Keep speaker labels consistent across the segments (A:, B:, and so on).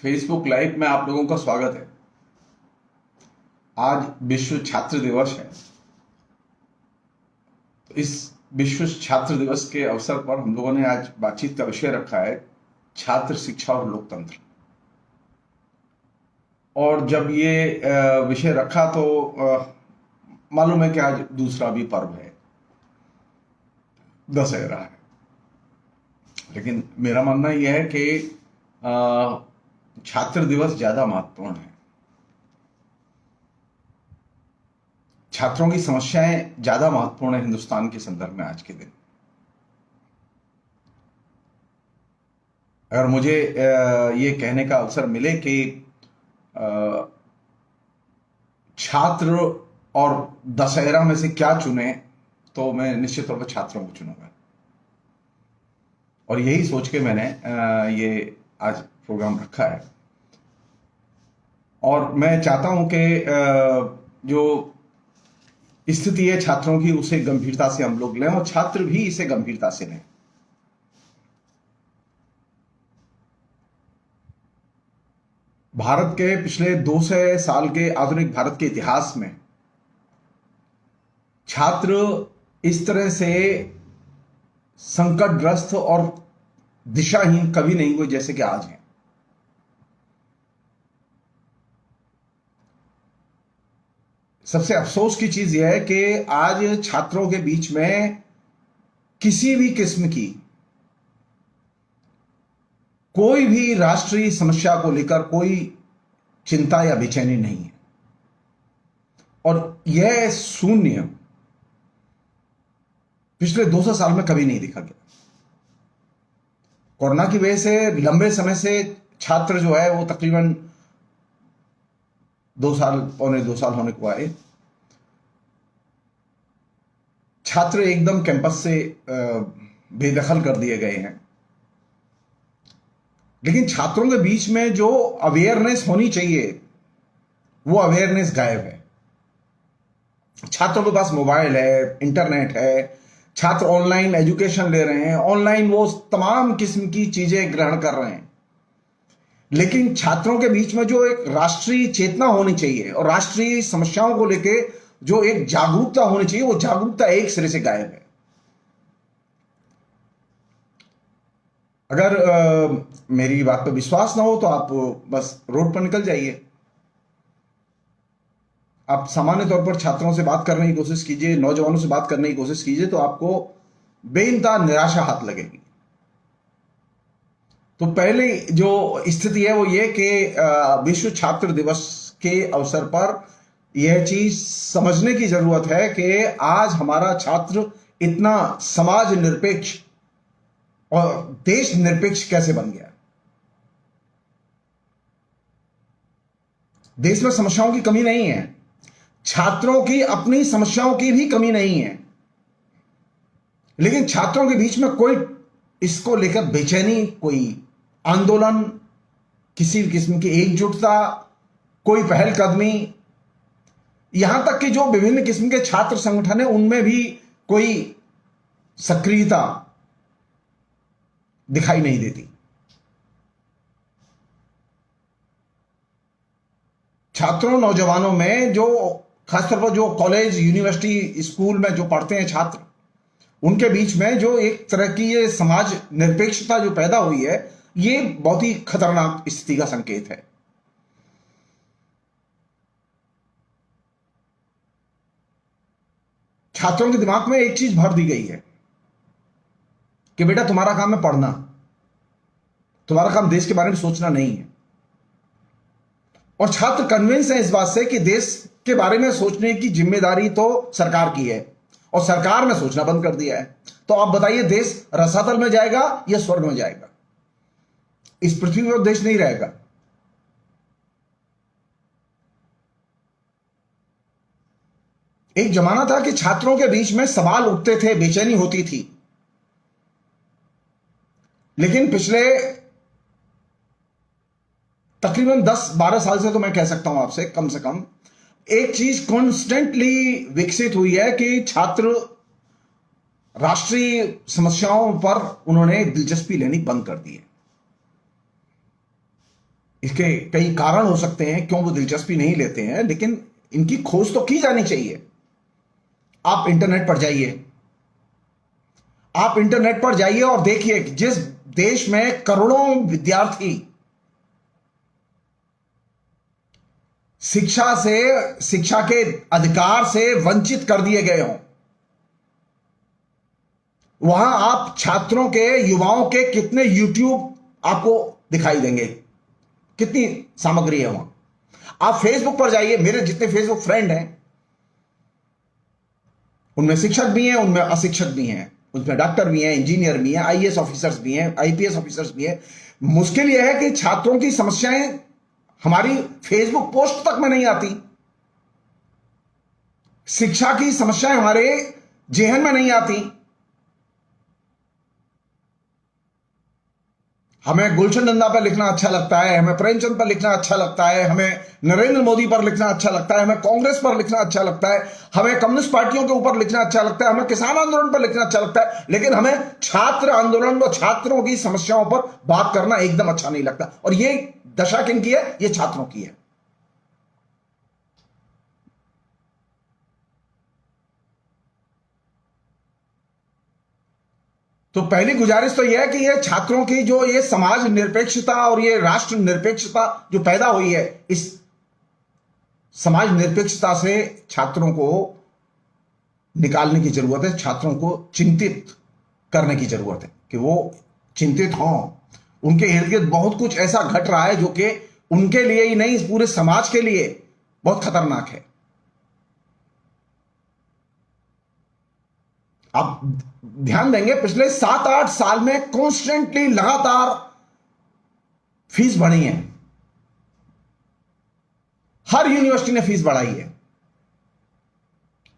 A: Facebook live में आप लोगों का स्वागत है। आज विश्व छात्र दिवस है। तो इस विश्व छात्र दिवस के अवसर पर हम लोगों ने आज बातचीत का विषय रखा है छात्र शिक्षा और लोकतंत्र। और जब ये विषय रखा तो मालूम है कि आज दूसरा भी पर्व है, दशहरा है। लेकिन मेरा मानना यह है कि छात्र दिवस ज्यादा महत्वपूर्ण है। छात्रों की समस्याएं ज्यादा महत्वपूर्ण है हिंदुस्तान के संदर्भ में आज के दिन। अगर मुझे ये कहने का अवसर मिले कि छात्र और दशहरा में से क्या चुने, तो मैं निश्चित तौर पर छात्रों को चुनूंगा। और यही सोच के मैंने ये आज प्रोग्राम रखा है। और मैं चाहता हूं कि जो स्थिति है छात्रों की, उसे गंभीरता से हम लोग लें और छात्र भी इसे गंभीरता से लें। भारत के पिछले 200 साल के आधुनिक भारत के इतिहास में छात्र इस तरह से संकटग्रस्त और दिशाहीन कभी नहीं हुए जैसे कि आज है। सबसे अफसोस की चीज यह है कि आज छात्रों के बीच में किसी भी किस्म की कोई भी राष्ट्रीय समस्या को लेकर कोई चिंता या बेचैनी नहीं है। और यह शून्य पिछले 200 साल में कभी नहीं देखा गया। कोरोना की वजह से लंबे समय से छात्र जो है वो तकरीबन 2 साल होने को आए। छात्र एकदम कैंपस से बेदखल कर दिए गए हैं। लेकिन छात्रों के बीच में जो अवेयरनेस होनी चाहिए वो अवेयरनेस गायब है। छात्रों के पास मोबाइल है, इंटरनेट है, छात्र ऑनलाइन एजुकेशन ले रहे हैं, ऑनलाइन वो तमाम किस्म की चीजें ग्रहण कर रहे हैं। लेकिन छात्रों के बीच में जो एक राष्ट्रीय चेतना होनी चाहिए और राष्ट्रीय समस्याओं को लेके जो एक जागरूकता होनी चाहिए, वो जागरूकता एक सिरे से गायब है। अगर मेरी बात पर विश्वास ना हो तो आप बस रोड पर निकल जाइए। आप सामान्य तौर पर छात्रों से बात करने की कोशिश कीजिए, नौजवानों से बात करने की कोशिश कीजिए, तो आपको बेइंतहा निराशा हाथ लगेगी। तो पहले जो स्थिति है वो ये कि विश्व छात्र दिवस के अवसर पर यह चीज समझने की जरूरत है कि आज हमारा छात्र इतना समाज निरपेक्ष और देश निरपेक्ष कैसे बन गया। देश में समस्याओं की कमी नहीं है, छात्रों की अपनी समस्याओं की भी कमी नहीं है। लेकिन छात्रों के बीच में कोई इसको लेकर बेचैनी, कोई आंदोलन, किसी भी किस्म की एकजुटता, कोई पहलकदमी, यहां तक कि जो विभिन्न किस्म के छात्र संगठन है उनमें भी कोई सक्रियता दिखाई नहीं देती। छात्रों, नौजवानों में जो खासतौर पर जो कॉलेज, यूनिवर्सिटी, स्कूल में जो पढ़ते हैं छात्र, उनके बीच में जो एक तरह की ये समाज निरपेक्षता जो पैदा हुई है, ये बहुत ही खतरनाक स्थिति का संकेत है। छात्रों के दिमाग में एक चीज भर दी गई है कि बेटा तुम्हारा काम है पढ़ना, तुम्हारा काम देश के बारे में सोचना नहीं है। और छात्र कन्विंस है इस बात से कि देश के बारे में सोचने की जिम्मेदारी तो सरकार की है और सरकार ने सोचना बंद कर दिया है। तो आप बताइए, देश रसातल में जाएगा या स्वर्ग में जाएगा? इस पृथ्वी पर देश नहीं रहेगा। एक जमाना था कि छात्रों के बीच में सवाल उठते थे, बेचैनी होती थी। लेकिन पिछले तकरीबन 10-12 साल से तो मैं कह सकता हूं आपसे, कम से कम एक चीज कॉन्स्टेंटली विकसित हुई है कि छात्र राष्ट्रीय समस्याओं पर उन्होंने दिलचस्पी लेनी बंद कर दी है। इसके कई कारण हो सकते हैं क्यों वो दिलचस्पी नहीं लेते हैं, लेकिन इनकी खोज तो की जानी चाहिए। आप इंटरनेट पर जाइए, आप इंटरनेट पर जाइए और देखिए कि जिस देश में करोड़ों विद्यार्थी शिक्षा के अधिकार से वंचित कर दिए गए हों, वहां आप छात्रों के, युवाओं के कितने यूट्यूब आपको दिखाई देंगे, कितनी सामग्री है वहां। आप फेसबुक पर जाइए, मेरे जितने फेसबुक फ्रेंड हैं उनमें शिक्षक भी हैं, उनमें अशिक्षक भी हैं, उसमें डॉक्टर भी हैं, इंजीनियर भी हैं, आईएएस ऑफिसर्स भी हैं, आईपीएस ऑफिसर्स भी हैं। मुश्किल यह है कि छात्रों की समस्याएं हमारी फेसबुक पोस्ट तक में नहीं आती, शिक्षा की समस्याएं हमारे जेहन में नहीं आती। हमें गुलशन नंदा पर लिखना अच्छा लगता है, हमें प्रेमचंद पर लिखना अच्छा लगता है, हमें नरेंद्र मोदी पर लिखना अच्छा लगता है, हमें कांग्रेस पर लिखना अच्छा लगता है, हमें कम्युनिस्ट पार्टियों के ऊपर लिखना अच्छा लगता है, हमें किसान आंदोलन पर लिखना अच्छा लगता है, लेकिन हमें छात्र आंदोलन और छात्रों की समस्याओं पर बात करना एकदम अच्छा नहीं लगता। और ये दशा किनकी है? ये छात्रों की है। तो पहली गुजारिश तो यह है कि ये छात्रों की जो ये समाज निरपेक्षता और ये राष्ट्र निरपेक्षता जो पैदा हुई है, इस समाज निरपेक्षता से छात्रों को निकालने की जरूरत है। छात्रों को चिंतित करने की जरूरत है कि वो चिंतित हों। उनके इर्द गिर्द बहुत कुछ ऐसा घट रहा है जो कि उनके लिए ही नहीं, इस पूरे समाज के लिए बहुत खतरनाक है। आप ध्यान देंगे पिछले 7-8 साल में कॉन्स्टेंटली लगातार फीस बढ़ी है, हर यूनिवर्सिटी ने फीस बढ़ाई है,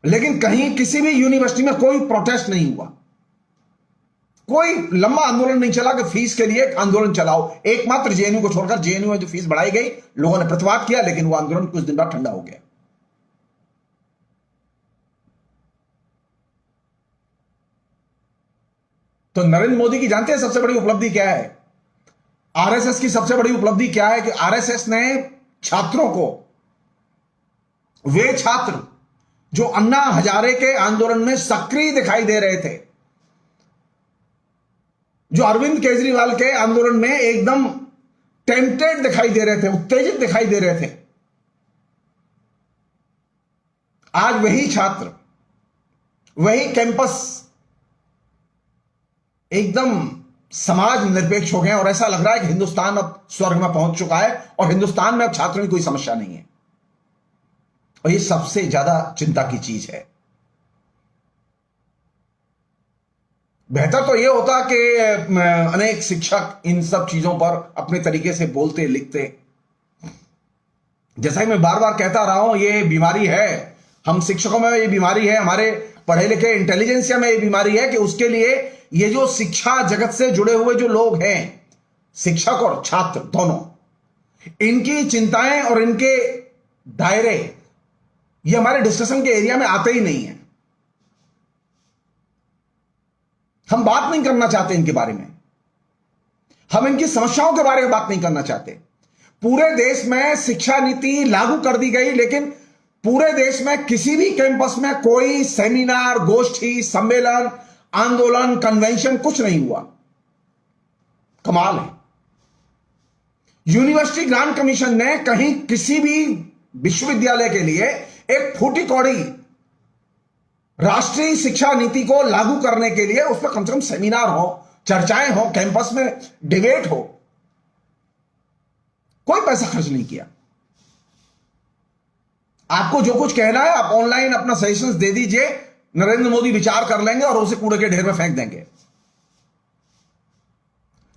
A: लेकिन कहीं किसी भी यूनिवर्सिटी में कोई प्रोटेस्ट नहीं हुआ, कोई लंबा आंदोलन नहीं चला कि फीस के लिए एक आंदोलन चलाओ। एकमात्र जेएनयू को छोड़कर, जेएनयू में जो फीस बढ़ाई गई लोगों ने प्रतिवाद किया, लेकिन वो आंदोलन कुछ दिन बाद ठंडा हो गया। तो नरेंद्र मोदी की जानते हैं सबसे बड़ी उपलब्धि क्या है? आरएसएस की सबसे बड़ी उपलब्धि क्या है कि आरएसएस ने छात्रों को, वे छात्र जो अन्ना हजारे के आंदोलन में सक्रिय दिखाई दे रहे थे, जो अरविंद केजरीवाल के आंदोलन में एकदम टेम्पटेड दिखाई दे रहे थे, उत्तेजित दिखाई दे रहे थे, आज वही छात्र, वही कैंपस एकदम समाज निरपेक्ष हो गए और ऐसा लग रहा है कि हिंदुस्तान अब स्वर्ग में पहुंच चुका है और हिंदुस्तान में अब छात्रों की कोई समस्या नहीं है। और ये सबसे ज्यादा चिंता की चीज है। बेहतर तो यह होता कि अनेक शिक्षक इन सब चीजों पर अपने तरीके से बोलते लिखते। जैसा कि मैं बार बार कहता रहा हूं, ये बीमारी है, हम शिक्षकों में ये बीमारी है, हमारे पढ़े लिखे इंटेलिजेंसिया में ये बीमारी है कि उसके लिए ये जो शिक्षा जगत से जुड़े हुए जो लोग हैं, शिक्षक और छात्र दोनों, इनकी चिंताएं और इनके दायरे ये हमारे डिस्कशन के एरिया में आते ही नहीं है। हम बात नहीं करना चाहते इनके बारे में, हम इनकी समस्याओं के बारे में बात नहीं करना चाहते। पूरे देश में शिक्षा नीति लागू कर दी गई, लेकिन पूरे देश में किसी भी कैंपस में कोई सेमिनार, गोष्ठी, सम्मेलन, आंदोलन, कन्वेंशन कुछ नहीं हुआ। कमाल है। यूनिवर्सिटी ग्रांट कमीशन ने कहीं किसी भी विश्वविद्यालय के लिए एक फूटी कौड़ी राष्ट्रीय शिक्षा नीति को लागू करने के लिए उस पर कम से कम सेमिनार हो, चर्चाएं हो, कैंपस में डिबेट हो, कोई पैसा खर्च नहीं किया। आपको जो कुछ कहना है आप ऑनलाइन अपना सजेशंस दे दीजिए, नरेंद्र मोदी विचार कर लेंगे और उसे कूड़े के ढेर में फेंक देंगे।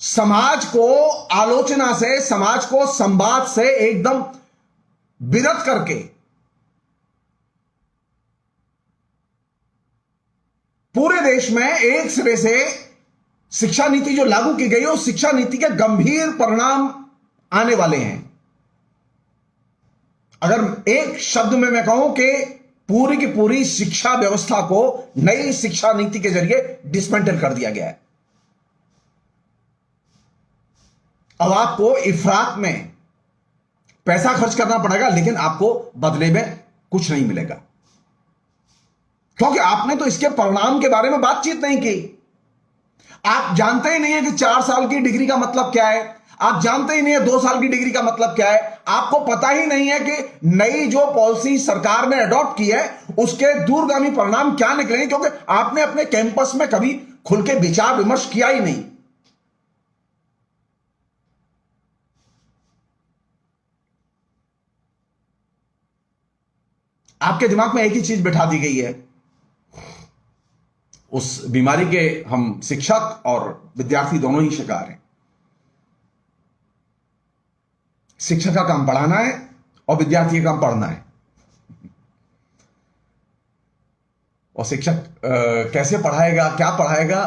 A: समाज को आलोचना से, समाज को संवाद से एकदम विरत करके पूरे देश में एक सिरे से शिक्षा नीति जो लागू की गई है, उस शिक्षा नीति के गंभीर परिणाम आने वाले हैं। अगर एक शब्द में मैं कहूं कि पूरी की पूरी शिक्षा व्यवस्था को नई शिक्षा नीति के जरिए डिसमेंटल कर दिया गया है। अब आपको इफरात में पैसा खर्च करना पड़ेगा, लेकिन आपको बदले में कुछ नहीं मिलेगा, क्योंकि आपने तो इसके परिणाम के बारे में बातचीत नहीं की। आप जानते ही नहीं है कि 4 साल की डिग्री का मतलब क्या है, आप जानते ही नहीं है 2 साल की डिग्री का मतलब क्या है, आपको पता ही नहीं है कि नई जो पॉलिसी सरकार ने अडॉप्ट की है उसके दूरगामी परिणाम क्या निकलेंगे, क्योंकि आपने अपने कैंपस में कभी खुल के विचार विमर्श किया ही नहीं। आपके दिमाग में एक ही चीज बिठा दी गई है, उस बीमारी के हम शिक्षक और विद्यार्थी दोनों ही शिकार हैं। शिक्षक का काम पढ़ाना है और विद्यार्थी का काम पढ़ना है, और शिक्षक कैसे पढ़ाएगा, क्या पढ़ाएगा,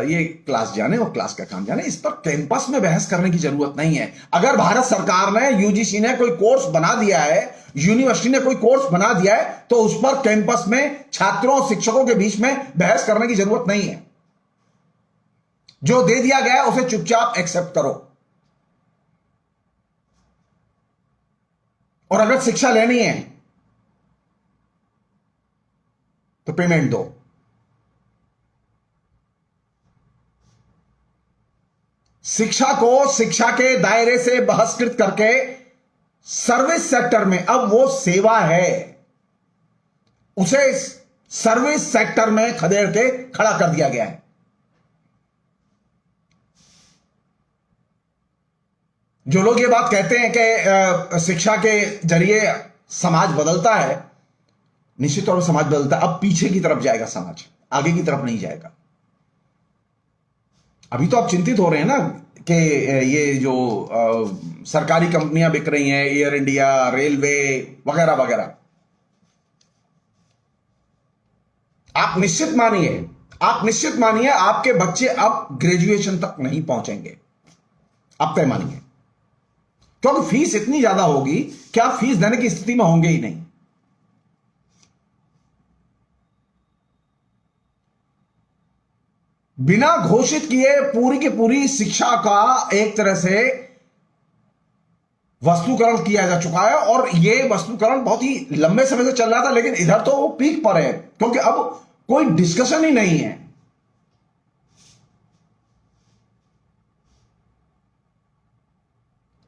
A: ये क्लास जाने और क्लास का काम जाने। इस पर कैंपस में बहस करने की जरूरत नहीं है। अगर भारत सरकार ने, यूजीसी ने कोई कोर्स बना दिया है, यूनिवर्सिटी ने कोई कोर्स बना दिया है, तो उस पर कैंपस में छात्रों और शिक्षकों के बीच में बहस करने की जरूरत नहीं है। जो दे दिया गया है उसे चुपचाप एक्सेप्ट करो, और अगर शिक्षा लेनी है तो पेमेंट दो। शिक्षा को शिक्षा के दायरे से बहिष्कृत करके सर्विस सेक्टर में, अब वो सेवा है, उसे सर्विस सेक्टर में खदेड़ के खड़ा कर दिया गया है। जो लोग ये बात कहते हैं कि शिक्षा के जरिए समाज बदलता है, निश्चित तौर पर समाज बदलता है। अब पीछे की तरफ जाएगा समाज, आगे की तरफ नहीं जाएगा। अभी तो आप चिंतित हो रहे हैं ना कि ये जो सरकारी कंपनियां बिक रही हैं, एयर इंडिया, रेलवे वगैरह वगैरह। आप निश्चित मानिए आपके बच्चे अब ग्रेजुएशन तक नहीं पहुंचेंगे, आप तय मानिए, क्योंकि फीस इतनी ज्यादा होगी कि आप फीस देने की स्थिति में होंगे ही नहीं। बिना घोषित किए पूरी की पूरी शिक्षा का एक तरह से वस्तुकरण किया जा चुका है, और यह वस्तुकरण बहुत ही लंबे समय से चल रहा था, लेकिन इधर तो वो पीक पर है, क्योंकि अब कोई डिस्कशन ही नहीं है।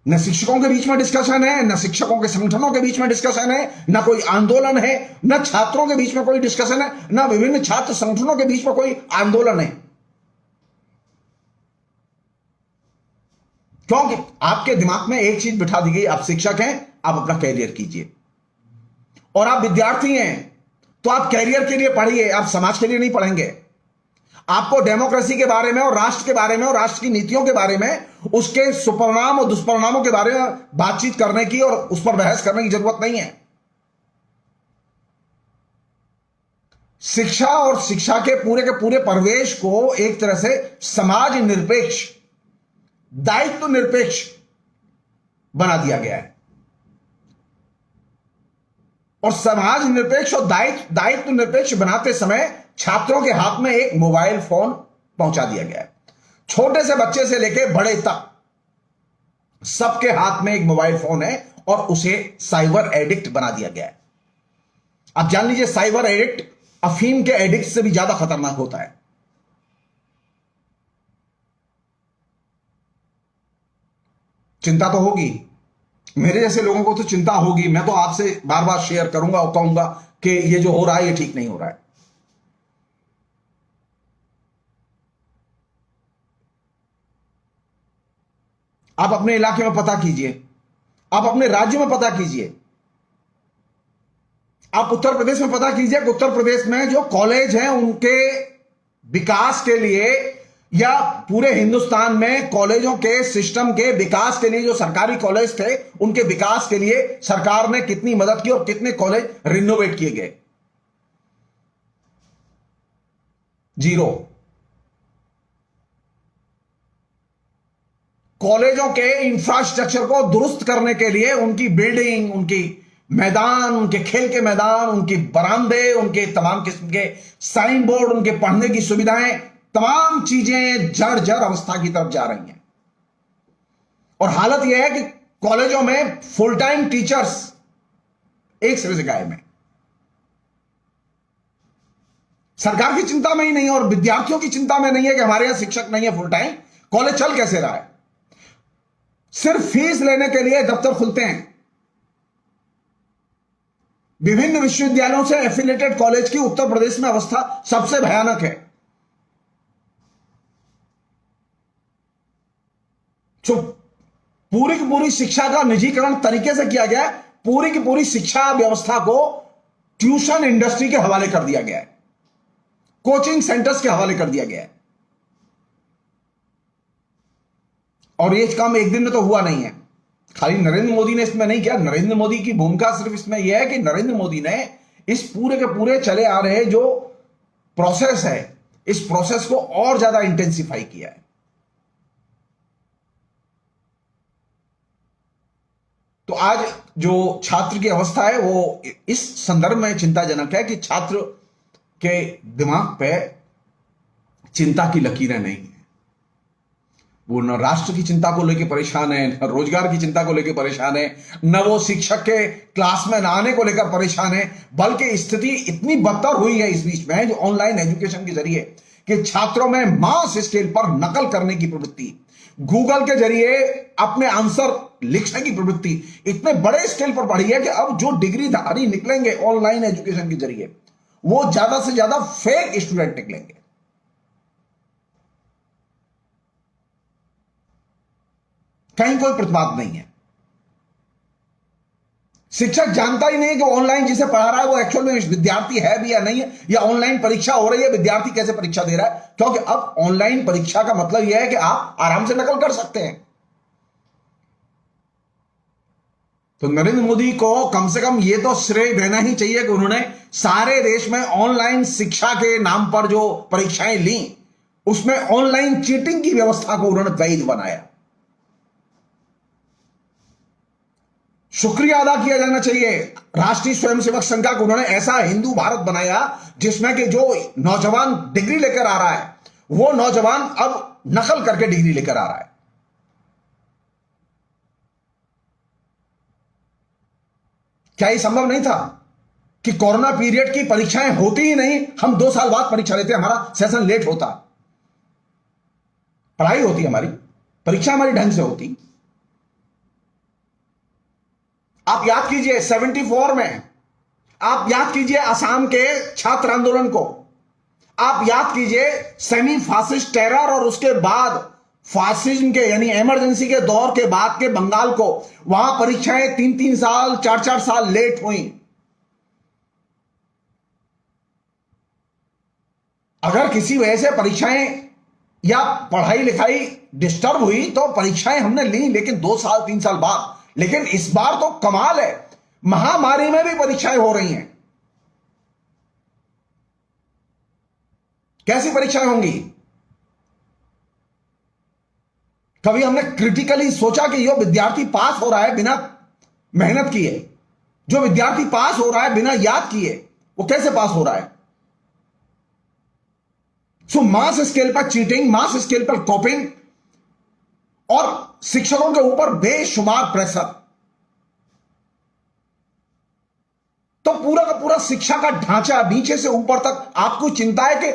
A: न शिक्षकों के बीच में डिस्कशन है, न शिक्षकों के संगठनों के बीच में डिस्कशन है, न कोई आंदोलन है, न छात्रों के बीच में कोई डिस्कशन है, न विभिन्न छात्र संगठनों के बीच में कोई आंदोलन है। क्योंकि आपके दिमाग में एक चीज बिठा दी गई, आप शिक्षक हैं, आप अपना कैरियर कीजिए, और आप विद्यार्थी हैं तो आप कैरियर के लिए पढ़िए, आप समाज के लिए नहीं पढ़ेंगे। आपको डेमोक्रेसी के बारे में और राष्ट्र के बारे में और राष्ट्र की नीतियों के बारे में, उसके सुपरिणाम और दुष्परिणामों के बारे में बातचीत करने की और उस पर बहस करने की जरूरत नहीं है। शिक्षा और शिक्षा के पूरे परिवेश को एक तरह से समाज निरपेक्ष, दायित्व निरपेक्ष बना दिया गया है, और समाज निरपेक्ष और दायित्व निरपेक्ष बनाते समय छात्रों के हाथ में एक मोबाइल फोन पहुंचा दिया गया है। छोटे से बच्चे से लेकर बड़े तक सबके हाथ में एक मोबाइल फोन है, और उसे साइबर एडिक्ट बना दिया गया है। आप जान लीजिए, साइबर एडिक्ट अफीम के एडिक्ट से भी ज्यादा खतरनाक होता है। चिंता तो होगी, मेरे जैसे लोगों को तो चिंता होगी। मैं तो आपसे बार बार शेयर करूंगा और कहूंगा कि ये जो हो रहा है ये ठीक नहीं हो रहा है। आप अपने इलाके में पता कीजिए, आप अपने राज्य में पता कीजिए, आप उत्तर प्रदेश में पता कीजिए कि उत्तर प्रदेश में जो कॉलेज हैं उनके विकास के लिए, या पूरे हिंदुस्तान में कॉलेजों के सिस्टम के विकास के लिए जो सरकारी कॉलेज थे उनके विकास के लिए सरकार ने कितनी मदद की और कितने कॉलेज रिनोवेट किए गए। 0। कॉलेजों के इंफ्रास्ट्रक्चर को दुरुस्त करने के लिए उनकी बिल्डिंग, उनकी मैदान, उनके खेल के मैदान, उनके बरामदे, उनके तमाम किस्म के साइन बोर्ड, उनके पढ़ने की सुविधाएं, तमाम चीजें जर्जर अवस्था की तरफ जा रही हैं। और हालत यह है कि कॉलेजों में फुल टाइम टीचर्स एक सिरे से गायब हैं। सरकार की चिंता में ही नहीं है और विद्यार्थियों की चिंता में नहीं है कि हमारे यहां शिक्षक नहीं है फुल टाइम, कॉलेज चल कैसे रहा है? सिर्फ फीस लेने के लिए दफ्तर खुलते हैं। विभिन्न विश्वविद्यालयों से एफिलिएटेड कॉलेज की उत्तर प्रदेश में अवस्था सबसे भयानक है। जो पूरी की पूरी शिक्षा का निजीकरण तरीके से किया गया है, पूरी की पूरी शिक्षा व्यवस्था को ट्यूशन इंडस्ट्री के हवाले कर दिया गया है, कोचिंग सेंटर्स के हवाले कर दिया गया है। और ये काम एक दिन में तो हुआ नहीं है। खाली नरेंद्र मोदी ने इसमें नहीं किया। नरेंद्र मोदी की भूमिका सिर्फ इसमें यह है कि नरेंद्र मोदी ने इस पूरे के पूरे चले आ रहे जो प्रोसेस है, इस प्रोसेस को और ज्यादा इंटेंसिफाई किया है। तो आज जो छात्र की अवस्था है वो इस संदर्भ में चिंताजनक है कि छात्र के दिमाग पे चिंता की लकीरें नहीं है। वो न राष्ट्र की चिंता को लेकर परेशान है, न रोजगार की चिंता को लेकर परेशान है, न वो शिक्षक के क्लास में न आने को लेकर परेशान है, बल्कि स्थिति इतनी बदतर हुई है इस बीच में जो ऑनलाइन एजुकेशन के जरिए कि छात्रों में मास स्केल पर नकल करने की प्रवृत्ति, गूगल के जरिए अपने आंसर लिखने की प्रवृत्ति इतने बड़े स्केल पर बढ़ी है कि अब जो डिग्रीधारी निकलेंगे ऑनलाइन एजुकेशन के जरिए वो ज्यादा से ज्यादा फेक स्टूडेंट निकलेंगे। कहीं कोई प्रतिवाद नहीं है। शिक्षक जानता ही नहीं कि ऑनलाइन जिसे पढ़ा रहा है वो एक्चुअल में विद्यार्थी है भी या नहीं है, या ऑनलाइन परीक्षा हो रही है विद्यार्थी कैसे परीक्षा दे रहा है। क्योंकि अब ऑनलाइन परीक्षा का मतलब यह है कि आप आराम से नकल कर सकते हैं। तो नरेंद्र मोदी को कम से कम ये तो श्रेय देना ही चाहिए कि उन्होंने सारे देश में ऑनलाइन शिक्षा के नाम पर जो परीक्षाएं ली उसमें ऑनलाइन चीटिंग की व्यवस्था को उन्होंने वैध बनाया। शुक्रिया अदा किया जाना चाहिए राष्ट्रीय स्वयंसेवक संघ का, उन्होंने ऐसा हिंदू भारत बनाया जिसमें कि जो नौजवान डिग्री लेकर आ रहा है वो नौजवान अब नकल करके डिग्री लेकर आ रहा है। क्या ये संभव नहीं था कि कोरोना पीरियड की परीक्षाएं होती ही नहीं, हम 2 साल बाद परीक्षा लेते, हमारा सेशन लेट होता, पढ़ाई होती हमारी, परीक्षा हमारी ढंग से होती। आप याद कीजिए 74 में, आप याद कीजिए असम के छात्र आंदोलन को, आप याद कीजिए सेमी फासिस्ट टेरर और उसके बाद फासिज्म के यानी इमरजेंसी के दौर के बाद के बंगाल को, वहां परीक्षाएं 3-3 साल 4-4 साल लेट हुई। अगर किसी वजह से परीक्षाएं या पढ़ाई लिखाई डिस्टर्ब हुई तो परीक्षाएं हमने ली, लेकिन 2 साल 3 साल बाद। लेकिन इस बार तो कमाल है, महामारी में भी परीक्षाएं हो रही हैं। कैसी परीक्षाएं होंगी? कभी हमने क्रिटिकली सोचा कि यो विद्यार्थी पास हो रहा है बिना मेहनत किए, जो विद्यार्थी पास हो रहा है बिना याद किए, वो कैसे पास हो रहा है? सो मास स्केल पर चीटिंग, मास स्केल पर कॉपिंग और शिक्षकों के ऊपर बेशुमार प्रेशर। तो पूरा का पूरा शिक्षा का ढांचा नीचे से ऊपर तक, आपको चिंता है कि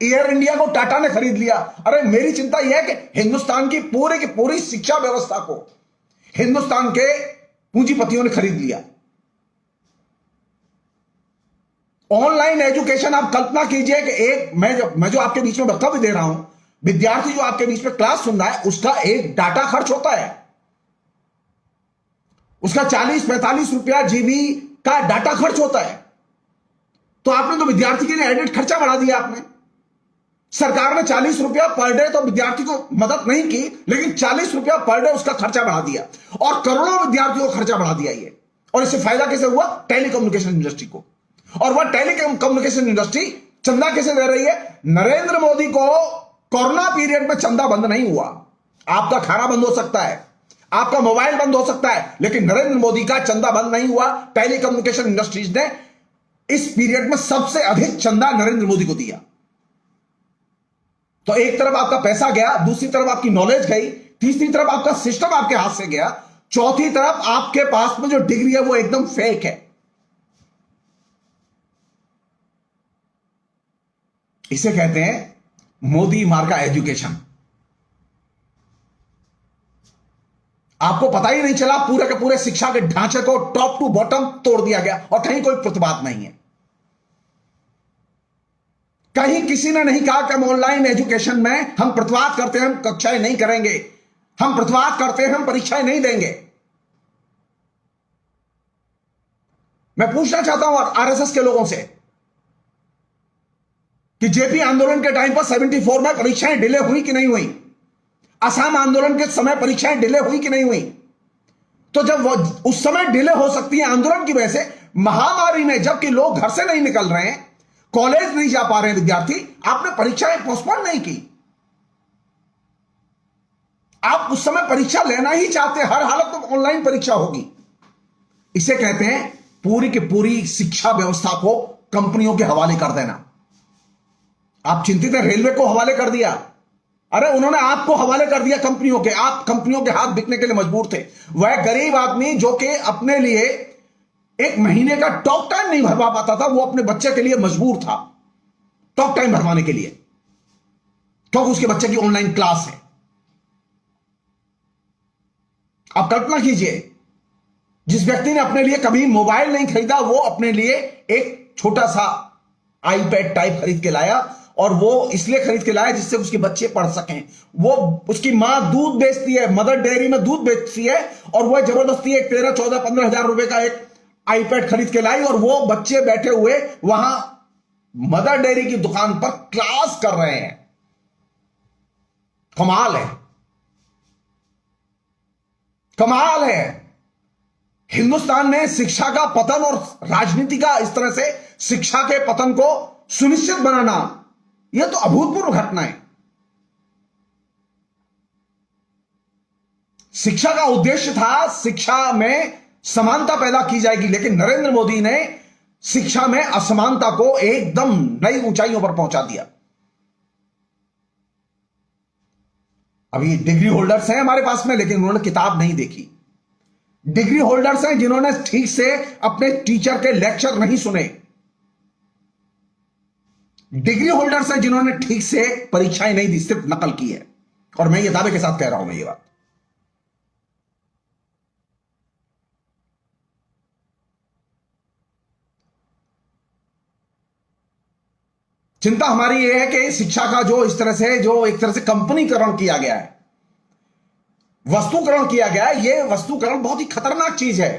A: एयर इंडिया को टाटा ने खरीद लिया। अरे मेरी चिंता यह है कि हिंदुस्तान की पूरी शिक्षा व्यवस्था को हिंदुस्तान के पूंजीपतियों ने खरीद लिया। ऑनलाइन एजुकेशन, आप कल्पना कीजिए कि एक मैं जो आपके बीच में वक्तव्य दे रहा हूं, विद्यार्थी जो आपके बीच में क्लास सुन रहा है उसका एक डाटा खर्च होता है, उसका 40-45 रुपया जीबी का डाटा खर्च होता है। तो आपने तो विद्यार्थी के लिए एडेड खर्चा बढ़ा दिया। आपने सरकार ने 40 रुपया पर डे तो विद्यार्थी को मदद नहीं की, लेकिन 40 रुपया पर डे उसका खर्चा बढ़ा दिया और करोड़ों विद्यार्थियों को खर्चा बढ़ा दिया ये। और इससे फायदा कैसे हुआ? टेलीकम्युनिकेशन इंडस्ट्री को। और वह टेलीकम्युनिकेशन इंडस्ट्री चंदा कैसे दे रही है? नरेंद्र मोदी को कोरोना पीरियड में चंदा बंद नहीं हुआ। आपका खाना बंद हो सकता है, आपका मोबाइल बंद हो सकता है, लेकिन नरेंद्र मोदी का चंदा बंद नहीं हुआ। टेलीकम्युनिकेशन इंडस्ट्रीज ने इस पीरियड में सबसे अधिक चंदा नरेंद्र मोदी को दिया। तो एक तरफ आपका पैसा गया, दूसरी तरफ आपकी नॉलेज गई, तीसरी तरफ आपका सिस्टम आपके हाथ से गया, चौथी तरफ आपके पास में जो डिग्री है वो एकदम फेक है। इसे कहते हैं मोदी मार्का एजुकेशन। आपको पता ही नहीं चला, पूरे के पूरे शिक्षा के ढांचे को टॉप टू बॉटम तोड़ दिया गया और कहीं कोई प्रतिवाद नहीं है। कहीं किसी ने नहीं कहा कि हम ऑनलाइन एजुकेशन में हम प्रतिवाद करते हैं, हम कक्षाएं नहीं करेंगे, हम प्रतिवाद करते हैं, हम परीक्षाएं नहीं देंगे। मैं पूछना चाहता हूं आरएसएस के लोगों से कि जेपी आंदोलन के टाइम पर 74 में परीक्षाएं डिले हुई कि नहीं हुई? असम आंदोलन के समय परीक्षाएं डिले हुई कि नहीं हुई? तो जब उस समय डिले हो सकती है आंदोलन की वजह से, महामारी में जबकि लोग घर से नहीं निकल रहे हैं, कॉलेज नहीं जा पा रहे हैं विद्यार्थी, आपने परीक्षाएं पोस्टपोन नहीं की। आप उस समय परीक्षा लेना ही चाहते, हर हालत में ऑनलाइन परीक्षा होगी। इसे कहते हैं पूरी की पूरी शिक्षा व्यवस्था को कंपनियों के हवाले कर देना। आप चिंतित हैं, रेलवे को हवाले कर दिया। अरे उन्होंने आपको हवाले कर दिया कंपनियों के, आप कंपनियों के हाथ बिकने के लिए मजबूर थे। वह गरीब आदमी जो कि अपने लिए एक महीने का टॉक टाइम नहीं भरवा पाता था, वो अपने बच्चे के लिए मजबूर था टॉक टाइम भरवाने के लिए, क्योंकि उसके बच्चे की ऑनलाइन क्लास है। आप कल्पना कीजिए, जिस व्यक्ति ने अपने लिए कभी मोबाइल नहीं खरीदा, वो अपने लिए एक छोटा सा आईपैड टाइप खरीद के लाया, और वो इसलिए खरीद के लाया जिससे उसके बच्चे पढ़ सकें। वो उसकी मां दूध बेचती है, मदर डेयरी में दूध बेचती है, और वह जबरदस्ती एक 13, 14, 15 हजार रुपए का एक आईपैड खरीद के लाई, और वो बच्चे बैठे हुए वहां मदर डेयरी की दुकान पर क्लास कर रहे हैं। कमाल है, कमाल है। हिंदुस्तान में शिक्षा का पतन और राजनीति का इस तरह से शिक्षा के पतन को सुनिश्चित बनाना, यह तो अभूतपूर्व घटना है। शिक्षा का उद्देश्य था शिक्षा में समानता पैदा की जाएगी, लेकिन नरेंद्र मोदी ने शिक्षा में असमानता को एकदम नई ऊंचाइयों पर पहुंचा दिया। अभी डिग्री होल्डर्स हैं हमारे पास में, लेकिन उन्होंने किताब नहीं देखी। डिग्री होल्डर्स हैं जिन्होंने ठीक से अपने टीचर के लेक्चर नहीं सुने। डिग्री होल्डर्स हैं जिन्होंने ठीक से परीक्षाएं नहीं दी, सिर्फ नकल की है। और मैं ये दावे के साथ कह रहा हूं मैं ये बात। चिंता हमारी यह है कि शिक्षा का जो इस तरह से, जो एक तरह से कंपनीकरण किया गया है, वस्तुकरण किया गया है, यह वस्तुकरण बहुत ही खतरनाक चीज है।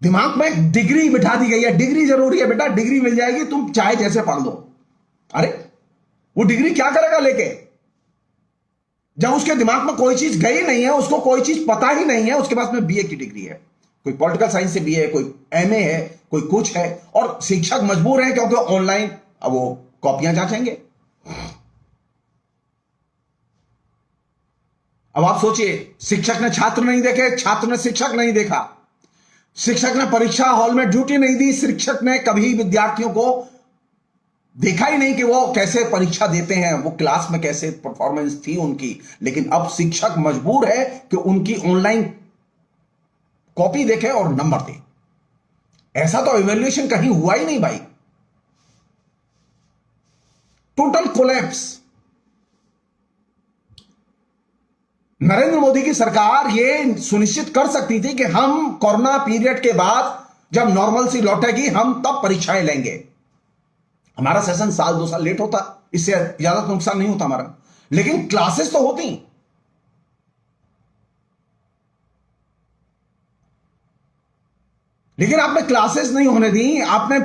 A: दिमाग में एक डिग्री बिठा दी गई है, डिग्री जरूरी है बेटा, डिग्री मिल जाएगी, तुम चाहे जैसे पढ़ लो। अरे वो डिग्री क्या करेगा लेके, जब उसके दिमाग में कोई चीज गई नहीं है, उसको कोई चीज पता ही नहीं है। उसके पास में बीए की डिग्री है, कोई पॉलिटिकल साइंस से बीए है, कोई एमए है, कोई कुछ है, और शिक्षक मजबूर है क्योंकि ऑनलाइन अब वो कॉपियां जांचेंगे। अब आप सोचिए, शिक्षक ने छात्र नहीं देखे, छात्र ने शिक्षक नहीं देखा, शिक्षक ने परीक्षा हॉल में ड्यूटी नहीं दी, शिक्षक ने कभी विद्यार्थियों को देखा ही नहीं कि वो कैसे परीक्षा देते हैं, वो क्लास में कैसे परफॉर्मेंस थी उनकी। लेकिन अब शिक्षक मजबूर है कि उनकी ऑनलाइन कॉपी देखे और नंबर दे। ऐसा तो इवैल्यूएशन कहीं हुआ ही नहीं भाई। Total collapse. नरेंद्र मोदी की सरकार ये सुनिश्चित कर सकती थी कि हम कोरोना पीरियड के बाद जब नॉर्मल सी लौटेगी, हम तब परीक्षाएं लेंगे। हमारा सेशन साल 2 साल लेट होता, इससे ज्यादा तो नुकसान नहीं होता हमारा, लेकिन क्लासेस तो होती। लेकिन आपने क्लासेस नहीं होने दी, आपने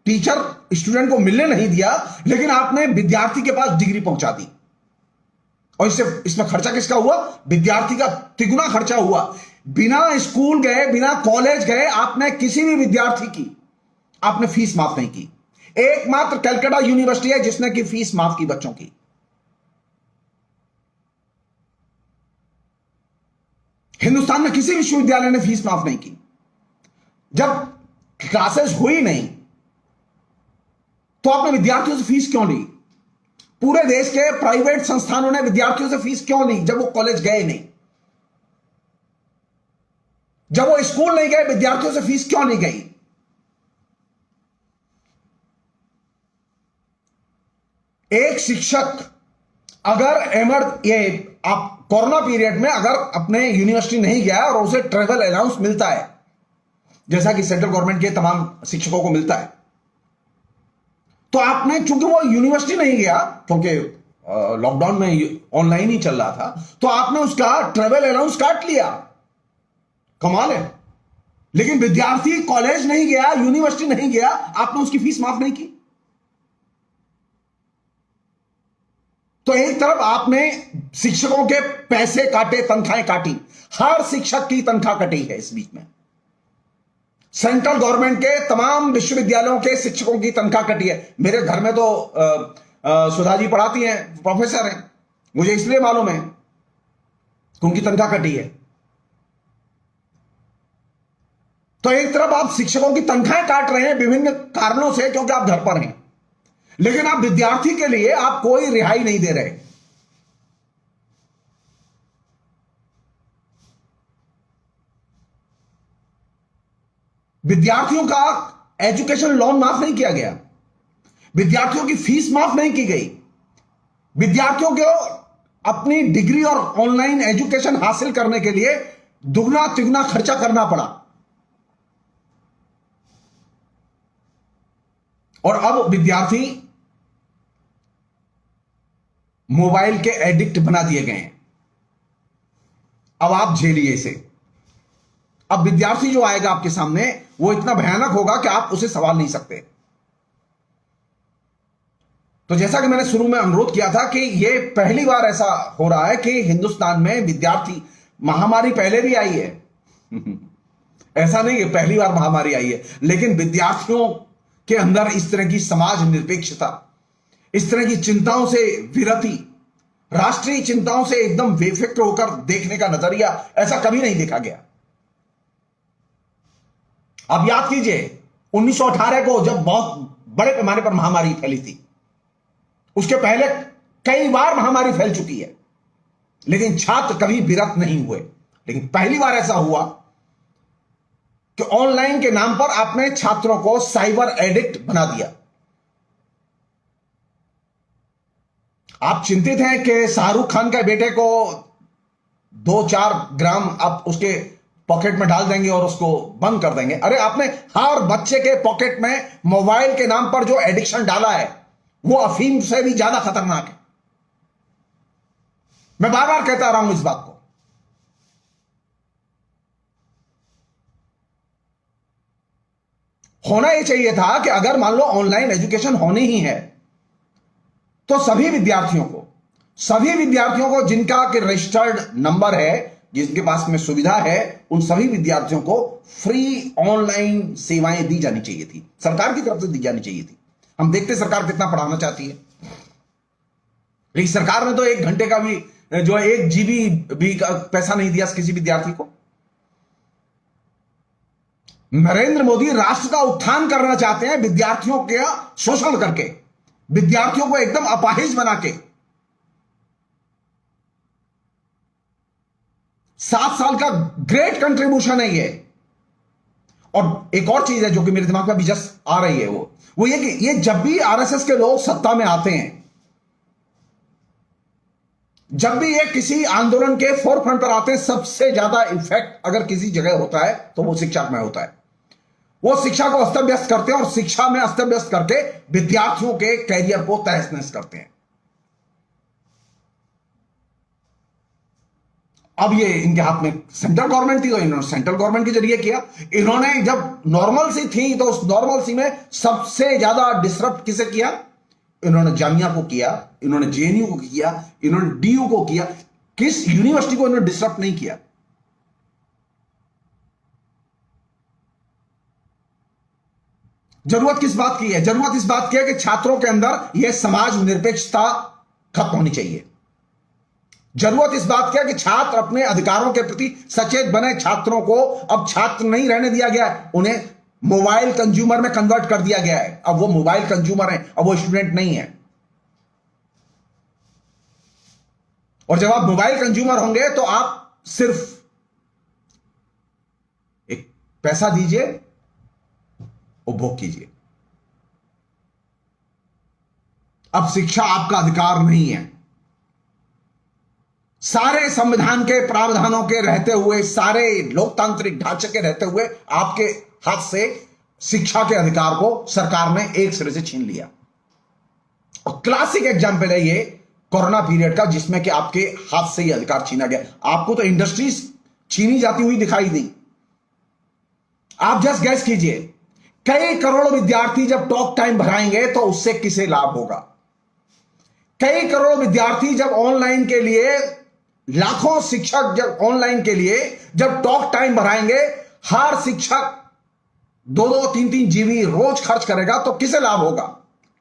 A: टीचर स्टूडेंट को मिलने नहीं दिया, लेकिन आपने विद्यार्थी के पास डिग्री पहुंचा दी। और इसमें खर्चा किसका हुआ? विद्यार्थी का तिगुना खर्चा हुआ। बिना स्कूल गए, बिना कॉलेज गए, आपने किसी भी विद्यार्थी की आपने फीस माफ नहीं की। एकमात्र कलकत्ता यूनिवर्सिटी है जिसने की फीस माफ की बच्चों की। हिंदुस्तान में किसी विश्वविद्यालय ने फीस माफ नहीं की। जब क्लासेस हुई नहीं तो आपने विद्यार्थियों से फीस क्यों ली? पूरे देश के प्राइवेट संस्थानों ने विद्यार्थियों से फीस क्यों ली जब वो कॉलेज गए नहीं? जब वो स्कूल नहीं गए, विद्यार्थियों से फीस क्यों नहीं गई? एक शिक्षक अगर ये आप कोरोना पीरियड में अगर अपने यूनिवर्सिटी नहीं गया और उसे ट्रेवल अलाउंस मिलता है, जैसा कि सेंट्रल गवर्नमेंट के तमाम शिक्षकों को मिलता है, तो आपने, चूंकि वो यूनिवर्सिटी नहीं गया क्योंकि लॉकडाउन में ऑनलाइन ही चल रहा था, तो आपने उसका ट्रेवल अलाउंस काट लिया। कमाल है। लेकिन विद्यार्थी कॉलेज नहीं गया, यूनिवर्सिटी नहीं गया, आपने उसकी फीस माफ नहीं की। तो एक तरफ आपने शिक्षकों के पैसे काटे, तनख्वाहें काटी, हर शिक्षक की तनख्वाह कटी है इस बीच में। सेंट्रल गवर्नमेंट के तमाम विश्वविद्यालयों के शिक्षकों की तनख्वाह कटी है। मेरे घर में तो सुधा जी पढ़ाती हैं, प्रोफेसर हैं, मुझे इसलिए मालूम है कि उनकी तनख्वाह कटी है। तो एक तरफ आप शिक्षकों की तनख्वाहें काट रहे हैं विभिन्न कारणों से, क्योंकि आप घर पर हैं, लेकिन आप विद्यार्थी के लिए आप कोई रिहाई नहीं दे रहे। विद्यार्थियों का एजुकेशन लोन माफ नहीं किया गया, विद्यार्थियों की फीस माफ नहीं की गई, विद्यार्थियों को अपनी डिग्री और ऑनलाइन एजुकेशन हासिल करने के लिए दुगना तिगुना खर्चा करना पड़ा। और अब विद्यार्थी मोबाइल के एडिक्ट बना दिए गए हैं। अब आप झेलिए इसे। अब विद्यार्थी जो आएगा आपके सामने, वो इतना भयानक होगा कि आप उसे सवाल नहीं सकते। तो जैसा कि मैंने शुरू में अनुरोध किया था कि यह पहली बार ऐसा हो रहा है कि हिंदुस्तान में विद्यार्थी, महामारी पहले भी आई है ऐसा नहीं कि पहली बार महामारी आई है, लेकिन विद्यार्थियों के अंदर इस तरह की समाज निरपेक्षता, इस तरह की चिंताओं से विरति, राष्ट्रीय चिंताओं से एकदम बेफिक्र होकर देखने का नजरिया ऐसा कभी नहीं देखा गया। अब याद कीजिए 1918 को जब बहुत बड़े पैमाने पर महामारी फैली थी, उसके पहले कई बार महामारी फैल चुकी है, लेकिन छात्र कभी विरत नहीं हुए। लेकिन पहली बार ऐसा हुआ कि ऑनलाइन के नाम पर आपने छात्रों को साइबर एडिक्ट बना दिया। आप चिंतित हैं कि शाहरुख खान के बेटे को 2-4 ग्राम आप उसके पॉकेट में डाल देंगे और उसको बंद कर देंगे। अरे आपने हर बच्चे के पॉकेट में मोबाइल के नाम पर जो एडिक्शन डाला है, वो अफीम से भी ज्यादा खतरनाक है। मैं बार बार कहता रहा हूं इस बात को। होना यह चाहिए था कि अगर मान लो ऑनलाइन एजुकेशन होनी ही है, तो सभी विद्यार्थियों को जिनका कि रजिस्टर्ड नंबर है, जिनके पास में सुविधा है, उन सभी विद्यार्थियों को फ्री ऑनलाइन सेवाएं दी जानी चाहिए थी, सरकार की तरफ से दी जानी चाहिए थी। हम देखते सरकार कितना पढ़ाना चाहती है, लेकिन सरकार ने तो 1 घंटे का भी जो 1 GB भी पैसा नहीं दिया किसी विद्यार्थी को। नरेंद्र मोदी राष्ट्र का उत्थान करना चाहते हैं विद्यार्थियों का शोषण करके, विद्यार्थियों को एकदम अपाहिज बना के। 7 साल का ग्रेट कंट्रीब्यूशन है ये। और एक और चीज है जो कि मेरे दिमाग में अभी जस्ट आ रही है, वो ये कि ये जब भी आरएसएस के लोग सत्ता में आते हैं, जब भी ये किसी आंदोलन के फोरफ्रंट पर आते हैं, सबसे ज्यादा इफेक्ट अगर किसी जगह होता है तो वो शिक्षा में होता है। वो शिक्षा को अस्त व्यस्त करते हैं और शिक्षा में अस्त व्यस्त करके विद्यार्थियों के कैरियर को तहस नहस करते हैं। अब ये इनके हाथ में सेंट्रल गवर्नमेंट थी, तो इन्होंने सेंट्रल गवर्नमेंट के जरिए किया। इन्होंने जब नॉर्मल सी थी तो उस नॉर्मल सी में सबसे ज्यादा डिसरप्ट किसे किया? इन्होंने जामिया को किया, इन्होंने जेएनयू को किया, इन्होंने डीयू को किया। किस यूनिवर्सिटी को इन्होंने डिसरप्ट नहीं किया? जरूरत किस बात की है? जरूरत इस बात की है कि छात्रों के अंदर यह समाज निरपेक्षता खत्म होनी चाहिए। जरूरत इस बात की है कि छात्र अपने अधिकारों के प्रति सचेत बने। छात्रों को अब छात्र नहीं रहने दिया गया है, उन्हें मोबाइल कंज्यूमर में कन्वर्ट कर दिया गया है। अब वो मोबाइल कंज्यूमर है, अब वो स्टूडेंट नहीं है। और जब आप मोबाइल कंज्यूमर होंगे तो आप सिर्फ एक पैसा दीजिए, उपभोग कीजिए। अब शिक्षा आपका अधिकार नहीं है। सारे संविधान के प्रावधानों के रहते हुए, सारे लोकतांत्रिक ढांचे के रहते हुए आपके हाथ से शिक्षा के अधिकार को सरकार ने एक सिरे से छीन लिया। और क्लासिक एग्जाम्पल है ये कोरोना पीरियड का, जिसमें कि आपके हाथ से ये अधिकार छीना गया। आपको तो इंडस्ट्रीज छीनी जाती हुई दिखाई दी। आप जस्ट गैस कीजिए, कई करोड़ विद्यार्थी जब टॉक टाइम भराएंगे तो उससे किसे लाभ होगा? कई करोड़ विद्यार्थी जब ऑनलाइन के लिए, लाखों शिक्षक जब ऑनलाइन के लिए जब टॉक टाइम बढ़ाएंगे, हर शिक्षक 2-2, 3-3 जीबी रोज खर्च करेगा, तो किसे लाभ होगा?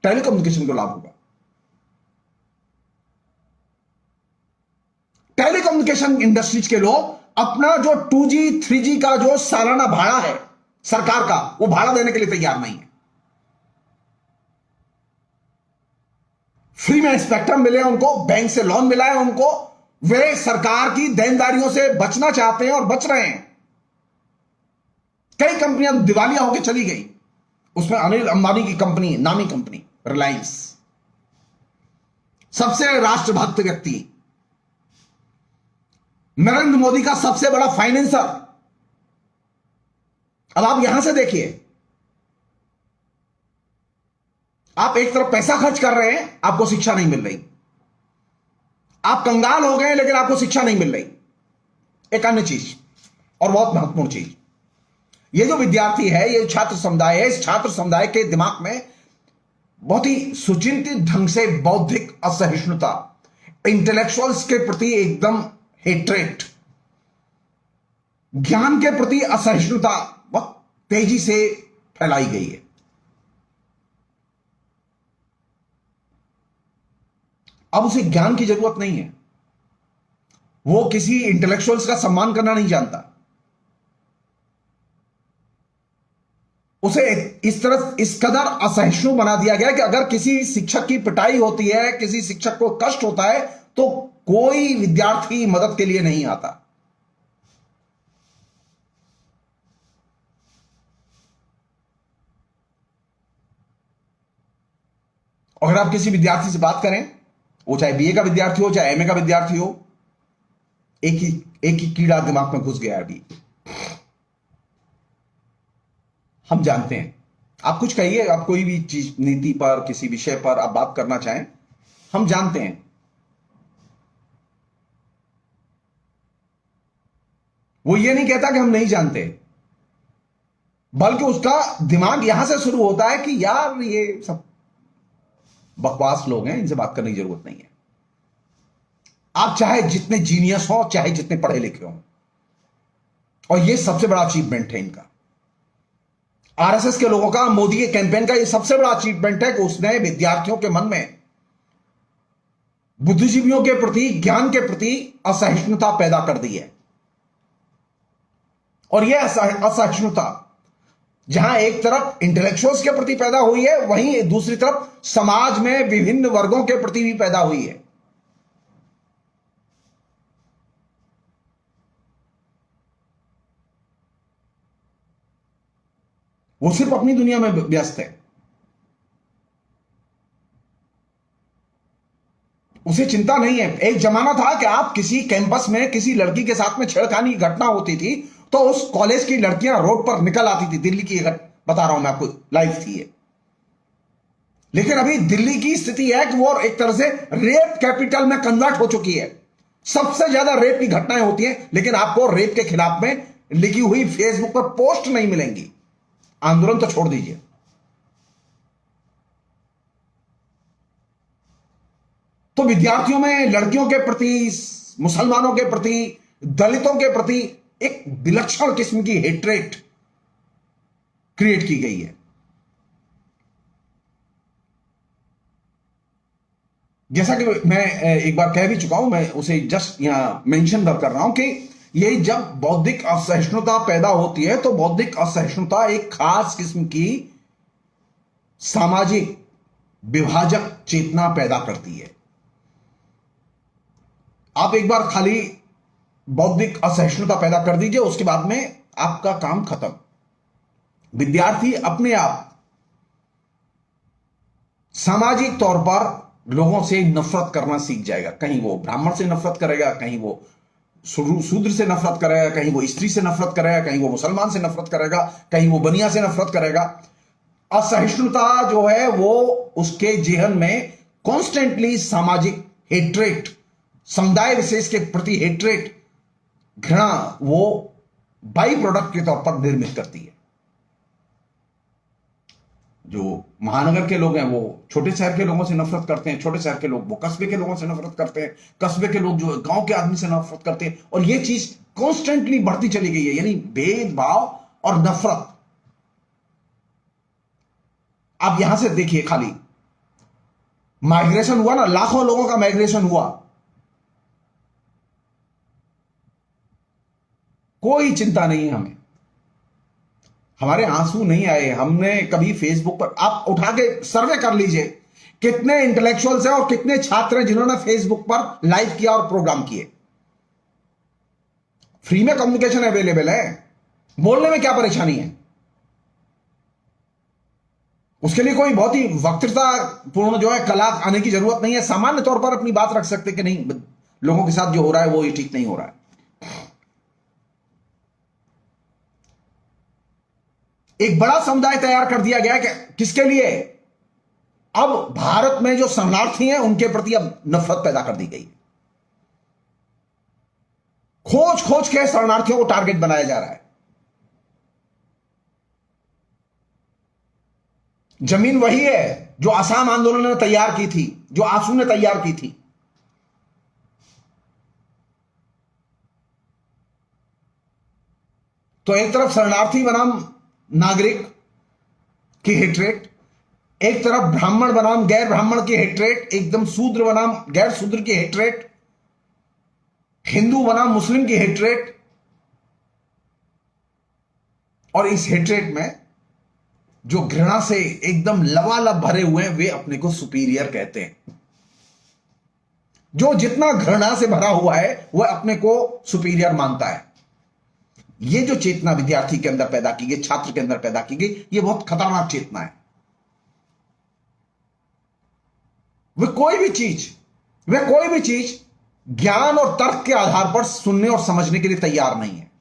A: टेलीकम्युनिकेशन को लाभ होगा। टेलीकम्युनिकेशन इंडस्ट्रीज के लोग अपना जो 2G 3G का जो सालाना भाड़ा है सरकार का, वो भाड़ा देने के लिए तैयार नहीं है। फ्री में स्पेक्ट्रम मिले उनको, बैंक से लोन मिला है उनको, वे सरकार की देनदारियों से बचना चाहते हैं और बच रहे हैं। कई कंपनियां दिवालिया होकर चली गई, उसमें अनिल अंबानी की कंपनी, नामी कंपनी रिलायंस, सबसे राष्ट्रभक्त व्यक्ति, नरेंद्र मोदी का सबसे बड़ा फाइनेंसर। अब आप यहां से देखिए, आप एक तरफ पैसा खर्च कर रहे हैं, आपको शिक्षा नहीं मिल रही। आप कंगाल हो गए लेकिन आपको शिक्षा नहीं मिल रही। एक अन्य चीज और बहुत महत्वपूर्ण चीज, ये जो विद्यार्थी है, ये छात्र समुदाय है, इस छात्र समुदाय के दिमाग में बहुत ही सुचिंतित ढंग से बौद्धिक असहिष्णुता, इंटेलेक्चुअल्स के प्रति एकदम हेट्रेट, ज्ञान के प्रति असहिष्णुता बहुत तेजी से फैलाई गई है। अब उसे ज्ञान की जरूरत नहीं है, वो किसी इंटेलेक्चुअल्स का सम्मान करना नहीं जानता। उसे इस तरह इस कदर असहिष्णु बना दिया गया कि अगर किसी शिक्षक की पिटाई होती है, किसी शिक्षक को कष्ट होता है, तो कोई विद्यार्थी मदद के लिए नहीं आता। अगर आप किसी विद्यार्थी से बात करें, वो चाहे बीए का विद्यार्थी हो, चाहे एमए का विद्यार्थी हो, एक ही कीड़ा दिमाग में घुस गया है अभी। हम जानते हैं, आप कुछ कहिए, आप कोई भी चीज, नीति पर, किसी विषय पर आप बात करना चाहें, हम जानते हैं। वो ये नहीं कहता कि हम नहीं जानते, बल्कि उसका दिमाग यहां से शुरू होता है कि यार ये सब बकवास लोग हैं, इनसे बात करने की जरूरत नहीं है। आप चाहे जितने जीनियस हो, चाहे जितने पढ़े लिखे हो, और ये सबसे बड़ा अचीवमेंट है इनका, आरएसएस के लोगों का, मोदी के कैंपेन का, ये सबसे बड़ा अचीवमेंट है कि उसने विद्यार्थियों के मन में बुद्धिजीवियों के प्रति, ज्ञान के प्रति असहिष्णुता पैदा कर दी है। और यह असहिष्णुता जहां एक तरफ इंटेलेक्चुअल्स के प्रति पैदा हुई है, वहीं दूसरी तरफ समाज में विभिन्न वर्गों के प्रति भी पैदा हुई है। वो सिर्फ अपनी दुनिया में व्यस्त है, उसे चिंता नहीं है। एक जमाना था कि आप किसी कैंपस में किसी लड़की के साथ में छेड़खानी की घटना होती थी तो उस कॉलेज की लड़कियां रोड पर निकल आती थी। दिल्ली की बता रहा हूं मैं आपको, लाइव थी ये। लेकिन अभी दिल्ली की स्थिति है कि वो एक तरह से रेप कैपिटल में कन्वर्ट हो चुकी है। सबसे ज्यादा रेप की घटनाएं होती हैं, लेकिन आपको रेप के खिलाफ में लिखी हुई फेसबुक पर पोस्ट नहीं मिलेंगी। आंदोलन तो छोड़ दीजिए। तो विद्यार्थियों में लड़कियों के प्रति, मुसलमानों के प्रति, दलितों के प्रति एक विलक्षण किस्म की हेट्रेट क्रिएट की गई है। जैसा कि मैं एक बार कह भी चुका हूं, मैं उसे जस्ट यहां मेंशन कर रहा हूं कि ये जब बौद्धिक असहिष्णुता पैदा होती है, तो बौद्धिक असहिष्णुता एक खास किस्म की सामाजिक विभाजक चेतना पैदा करती है। आप एक बार खाली बौद्धिक असहिष्णुता पैदा कर दीजिए, उसके बाद में आपका काम खत्म। विद्यार्थी अपने आप सामाजिक तौर पर लोगों से नफरत करना सीख जाएगा। कहीं वो ब्राह्मण से नफरत करेगा, कहीं वो शूद्र से नफरत करेगा, कहीं वो स्त्री से नफरत करेगा, कहीं वो मुसलमान से नफरत करेगा, कहीं वो बनिया से नफरत करेगा। असहिष्णुता जो है वो उसके जेहन में कॉन्स्टेंटली सामाजिक हेट्रेट, समुदाय विशेष के प्रति हेट्रेट, घृणा, वो बाई प्रोडक्ट के तौर पर निर्मित करती है। जो महानगर के लोग हैं वो छोटे शहर के लोगों से नफरत करते हैं, छोटे शहर के लोग वो कस्बे के लोगों से नफरत करते हैं, कस्बे के लोग जो गांव के आदमी से नफरत करते हैं, और ये चीज कॉन्स्टेंटली बढ़ती चली गई है। यानी भेदभाव और नफरत। आप यहां से देखिए, खाली माइग्रेशन हुआ ना, लाखों लोगों का माइग्रेशन हुआ, कोई चिंता नहीं है हमें, हमारे आंसू नहीं आए। हमने कभी फेसबुक पर, आप उठा के सर्वे कर लीजिए कितने इंटेलेक्चुअल्स हैं और कितने छात्र हैं जिन्होंने फेसबुक पर लाइव किया और प्रोग्राम किए। फ्री में कम्युनिकेशन अवेलेबल है, बोलने में क्या परेशानी है? उसके लिए कोई बहुत ही वक्तृता पूर्ण जो है कला आने की जरूरत नहीं है। सामान्य तौर पर अपनी बात रख सकते कि नहीं, लोगों के साथ जो हो रहा है वो ये ठीक नहीं हो रहा है। एक बड़ा समुदाय तैयार कर दिया गया है कि किसके लिए? अब भारत में जो शरणार्थी हैं उनके प्रति अब नफरत पैदा कर दी गई है। खोज खोज के शरणार्थियों को टारगेट बनाया जा रहा है। जमीन वही है जो असम आंदोलन ने तैयार की थी, जो आंसू ने तैयार की थी। तो एक तरफ शरणार्थी बनाम नागरिक की हेट्रेट, एक तरफ ब्राह्मण बनाम गैर ब्राह्मण की हेट्रेट, एकदम शूद्र बनाम गैर शूद्र की हेट्रेट, हिंदू बनाम मुस्लिम की हेट्रेट। और इस हेट्रेट में जो घृणा से एकदम लबालब भरे हुए हैं वे अपने को सुपीरियर कहते हैं। जो जितना घृणा से भरा हुआ है वह अपने को सुपीरियर मानता है। ये जो चेतना विद्यार्थी के अंदर पैदा की गई, छात्र के अंदर पैदा की गई, ये बहुत खतरनाक चेतना है। वे कोई भी चीज ज्ञान और तर्क के आधार पर सुनने और समझने के लिए तैयार नहीं है।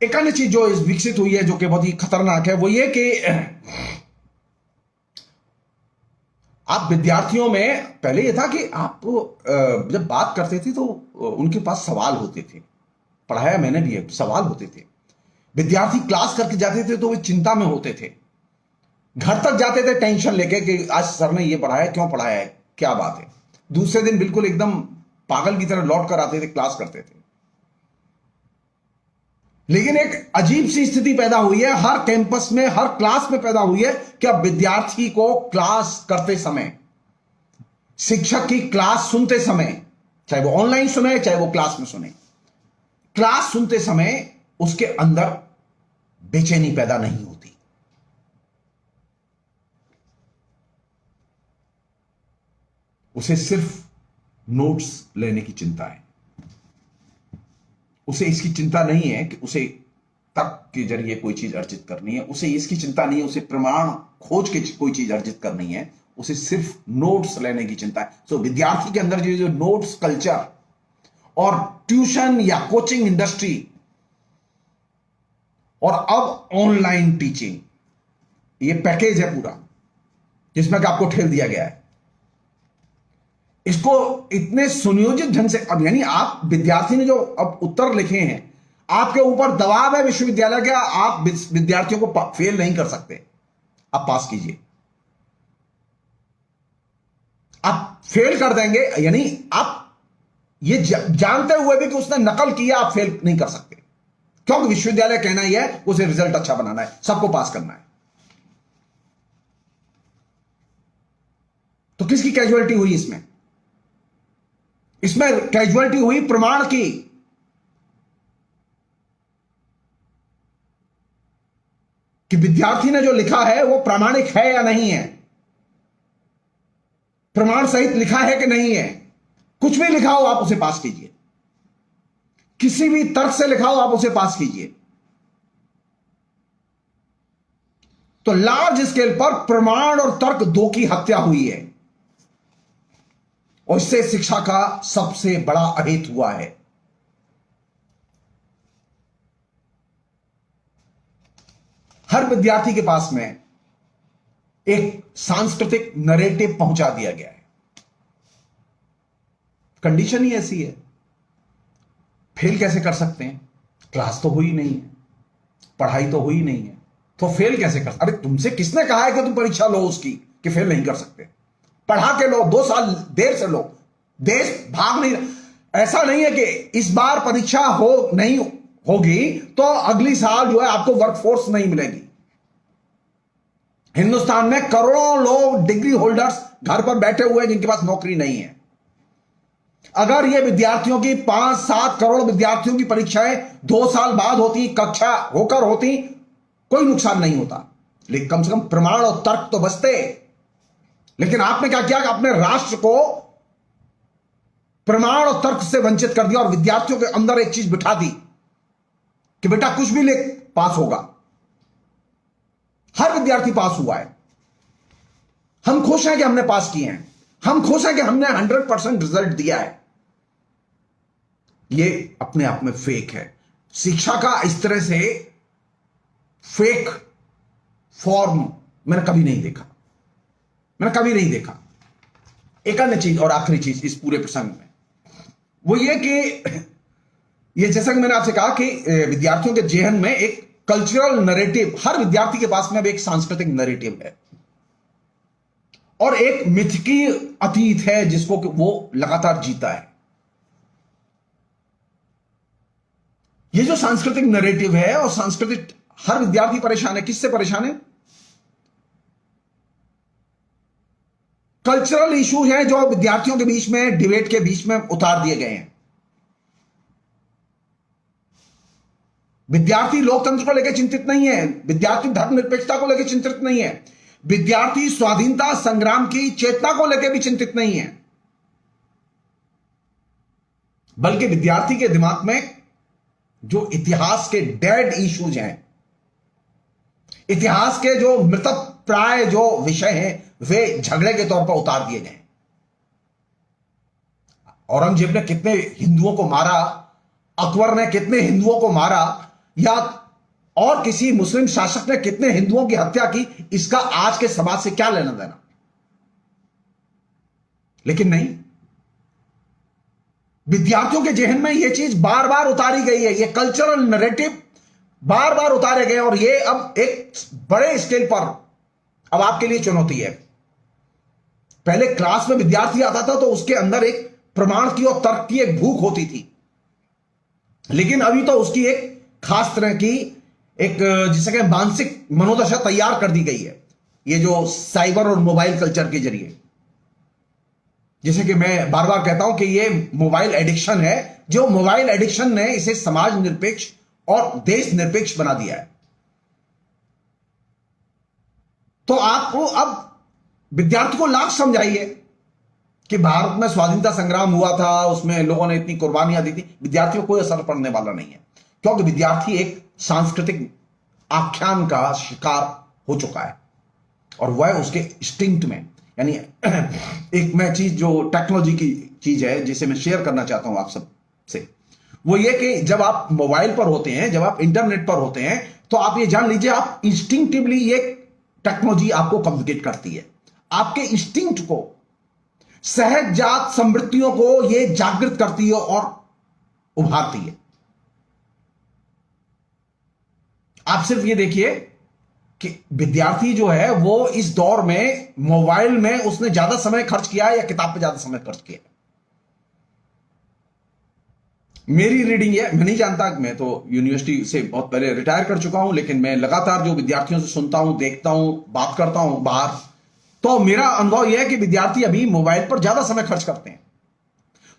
A: एक अन्य चीज जो विकसित हुई है जो कि बहुत ही खतरनाक है वो ये कि आप विद्यार्थियों में पहले ये था कि आप जब बात करते थे तो उनके पास सवाल होते थे। पढ़ाया मैंने भी है, सवाल होते थे। विद्यार्थी क्लास करके जाते थे तो वे चिंता में होते थे, घर तक जाते थे टेंशन लेके कि आज सर ने ये पढ़ाया, क्यों पढ़ाया है, क्या बात है। दूसरे दिन बिल्कुल एकदम पागल की तरह लौट कर आते थे, क्लास करते थे। लेकिन एक अजीब सी स्थिति पैदा हुई है हर कैंपस में, हर क्लास में पैदा हुई है कि अब विद्यार्थी को क्लास करते समय, शिक्षक की क्लास सुनते समय, चाहे वो ऑनलाइन सुने चाहे वो क्लास में सुने, क्लास सुनते समय उसके अंदर बेचैनी पैदा नहीं होती। उसे सिर्फ नोट्स लेने की चिंता है। उसे इसकी चिंता नहीं है कि उसे तर्क के जरिए कोई चीज अर्जित करनी है, उसे इसकी चिंता नहीं है, उसे प्रमाण खोज के कोई चीज अर्जित करनी है, उसे सिर्फ नोट्स लेने की चिंता है। तो विद्यार्थी के अंदर जो नोट्स कल्चर और ट्यूशन या कोचिंग इंडस्ट्री और अब ऑनलाइन टीचिंग, ये पैकेज है पूरा जिसमें कि आपको ठेल दिया गया है। इसको इतने सुनियोजित ढंग से, अब यानी आप विद्यार्थी ने जो अब उत्तर लिखे हैं, आपके ऊपर दबाव है विश्वविद्यालय का, आप विद्यार्थियों को फेल नहीं कर सकते, आप पास कीजिए। आप फेल कर देंगे, यानी आप ये जानते हुए भी कि उसने नकल किया, आप फेल नहीं कर सकते, क्योंकि विश्वविद्यालय कहना ही है उसे रिजल्ट अच्छा बनाना है, सबको पास करना है। तो किसकी कैजुअलिटी हुई इसमें? इसमें कैजुअलिटी हुई प्रमाण की। कि विद्यार्थी ने जो लिखा है वो प्रामाणिक है या नहीं है, प्रमाण सहित लिखा है कि नहीं है। कुछ भी लिखा हो आप उसे पास कीजिए, किसी भी तर्क से लिखा हो आप उसे पास कीजिए। तो लार्ज स्केल पर प्रमाण और तर्क दो की हत्या हुई है और इससे शिक्षा का सबसे बड़ा अहित हुआ है। हर विद्यार्थी के पास में एक सांस्कृतिक नरेटिव पहुंचा दिया गया है। कंडीशन ही ऐसी है। फेल कैसे कर सकते हैं? क्लास तो हुई नहीं है, पढ़ाई तो हुई नहीं है, तो फेल कैसे कर? अरे तुमसे किसने कहा है कि तुम परीक्षा लो उसकी कि फेल नहीं कर सकते? पढ़ा के लो, 2 साल देर से लो, देश भाग नहीं। ऐसा नहीं है कि इस बार परीक्षा हो नहीं होगी तो अगली साल जो है आपको वर्कफोर्स नहीं मिलेगी। हिंदुस्तान में करोड़ों लोग डिग्री होल्डर्स घर पर बैठे हुए हैं जिनके पास नौकरी नहीं है। अगर ये विद्यार्थियों की 5-7 करोड़ विद्यार्थियों की परीक्षाएं 2 साल बाद होती, कक्षा होकर होती, कोई नुकसान नहीं होता, लेकिन कम से कम प्रमाण और तर्क तो बचते। लेकिन आपने क्या किया कि अपने राष्ट्र को प्रमाण और तर्क से वंचित कर दिया और विद्यार्थियों के अंदर एक चीज बिठा दी कि बेटा कुछ भी लिख पास होगा। हर विद्यार्थी पास हुआ है। हम खुश हैं कि हमने पास किए हैं, हम खुश हैं कि हमने 100% रिजल्ट दिया है। ये अपने आप में फेक है। शिक्षा का इस तरह से फेक फॉर्म मैंने कभी नहीं देखा, मैंने कभी नहीं देखा। एक अन्य चीज और आखिरी चीज इस पूरे प्रसंग में वो ये कि ये जैसा कि मैंने आपसे कहा कि विद्यार्थियों के जेहन में एक कल्चरल नरेटिव, हर विद्यार्थी के पास में अब एक सांस्कृतिक नरेटिव है और एक मिथकीय अतीत है जिसको कि वो लगातार जीता है। ये जो सांस्कृतिक नरेटिव है और सांस्कृतिक, हर विद्यार्थी परेशान है। किससे परेशान है? कल्चरल इशू हैं जो विद्यार्थियों के बीच में, डिबेट के बीच में उतार दिए गए हैं। विद्यार्थी लोकतंत्र को लेकर चिंतित नहीं है, विद्यार्थी धर्मनिरपेक्षता को लेकर चिंतित नहीं है, विद्यार्थी स्वाधीनता संग्राम की चेतना को लेकर भी चिंतित नहीं है, बल्कि विद्यार्थी के दिमाग में जो इतिहास के डेड इश्यूज हैं, इतिहास के जो मृतक प्राय जो विषय हैं, वे झगड़े के तौर पर उतार दिए गए। औरंगजेब ने कितने हिंदुओं को मारा, अकबर ने कितने हिंदुओं को मारा, या और किसी मुस्लिम शासक ने कितने हिंदुओं की हत्या की, इसका आज के समाज से क्या लेना देना? लेकिन नहीं, विद्यार्थियों के जेहन में यह चीज बार बार उतारी गई है। यह कल्चरल नैरेटिव बार बार उतारे गए और यह अब एक बड़े स्केल पर अब आपके लिए चुनौती है। पहले क्लास में विद्यार्थी आता था तो उसके अंदर एक प्रमाण की और तर्क की एक भूख होती थी, लेकिन अभी तो उसकी एक खास तरह की एक जिसे कहें मानसिक मनोदशा तैयार कर दी गई है, ये जो साइबर और मोबाइल कल्चर के जरिए। जैसे कि मैं बार बार कहता हूं कि ये मोबाइल एडिक्शन है, जो मोबाइल एडिक्शन ने इसे समाज निरपेक्ष और देश निरपेक्ष बना दिया है। तो आपको अब विद्यार्थी को लाख समझाइए कि भारत में स्वाधीनता संग्राम हुआ था, उसमें लोगों ने इतनी कुर्बानियां दी थी, विद्यार्थियों को कोई असर पड़ने वाला नहीं है, क्योंकि विद्यार्थी एक सांस्कृतिक आख्यान का शिकार हो चुका है और वह उसके इंस्टिंक्ट में, यानी एक मैं चीज जो टेक्नोलॉजी की चीज है जिसे मैं शेयर करना चाहता हूं आप सब से, वो ये कि जब आप मोबाइल पर होते हैं, जब आप इंटरनेट पर होते हैं, तो आप ये जान लीजिए आप इंस्टिंक्टिवली ये टेक्नोलॉजी आपको कम्युनिकेट करती है, आपके इंस्टिंक्ट को, सहजजात समृद्धियों को ये जागृत करती है और उभारती है। आप सिर्फ ये देखिए कि विद्यार्थी जो है वो इस दौर में मोबाइल में उसने ज्यादा समय खर्च किया है या किताब पे ज्यादा समय खर्च किया है। मेरी रीडिंग है, मैं नहीं जानता, मैं तो यूनिवर्सिटी से बहुत पहले रिटायर कर चुका हूं, लेकिन मैं लगातार जो विद्यार्थियों से सुनता हूं, देखता हूं, बात करता हूं बाहर, तो मेरा अनुभव यह है कि विद्यार्थी अभी मोबाइल पर ज्यादा समय खर्च करते हैं।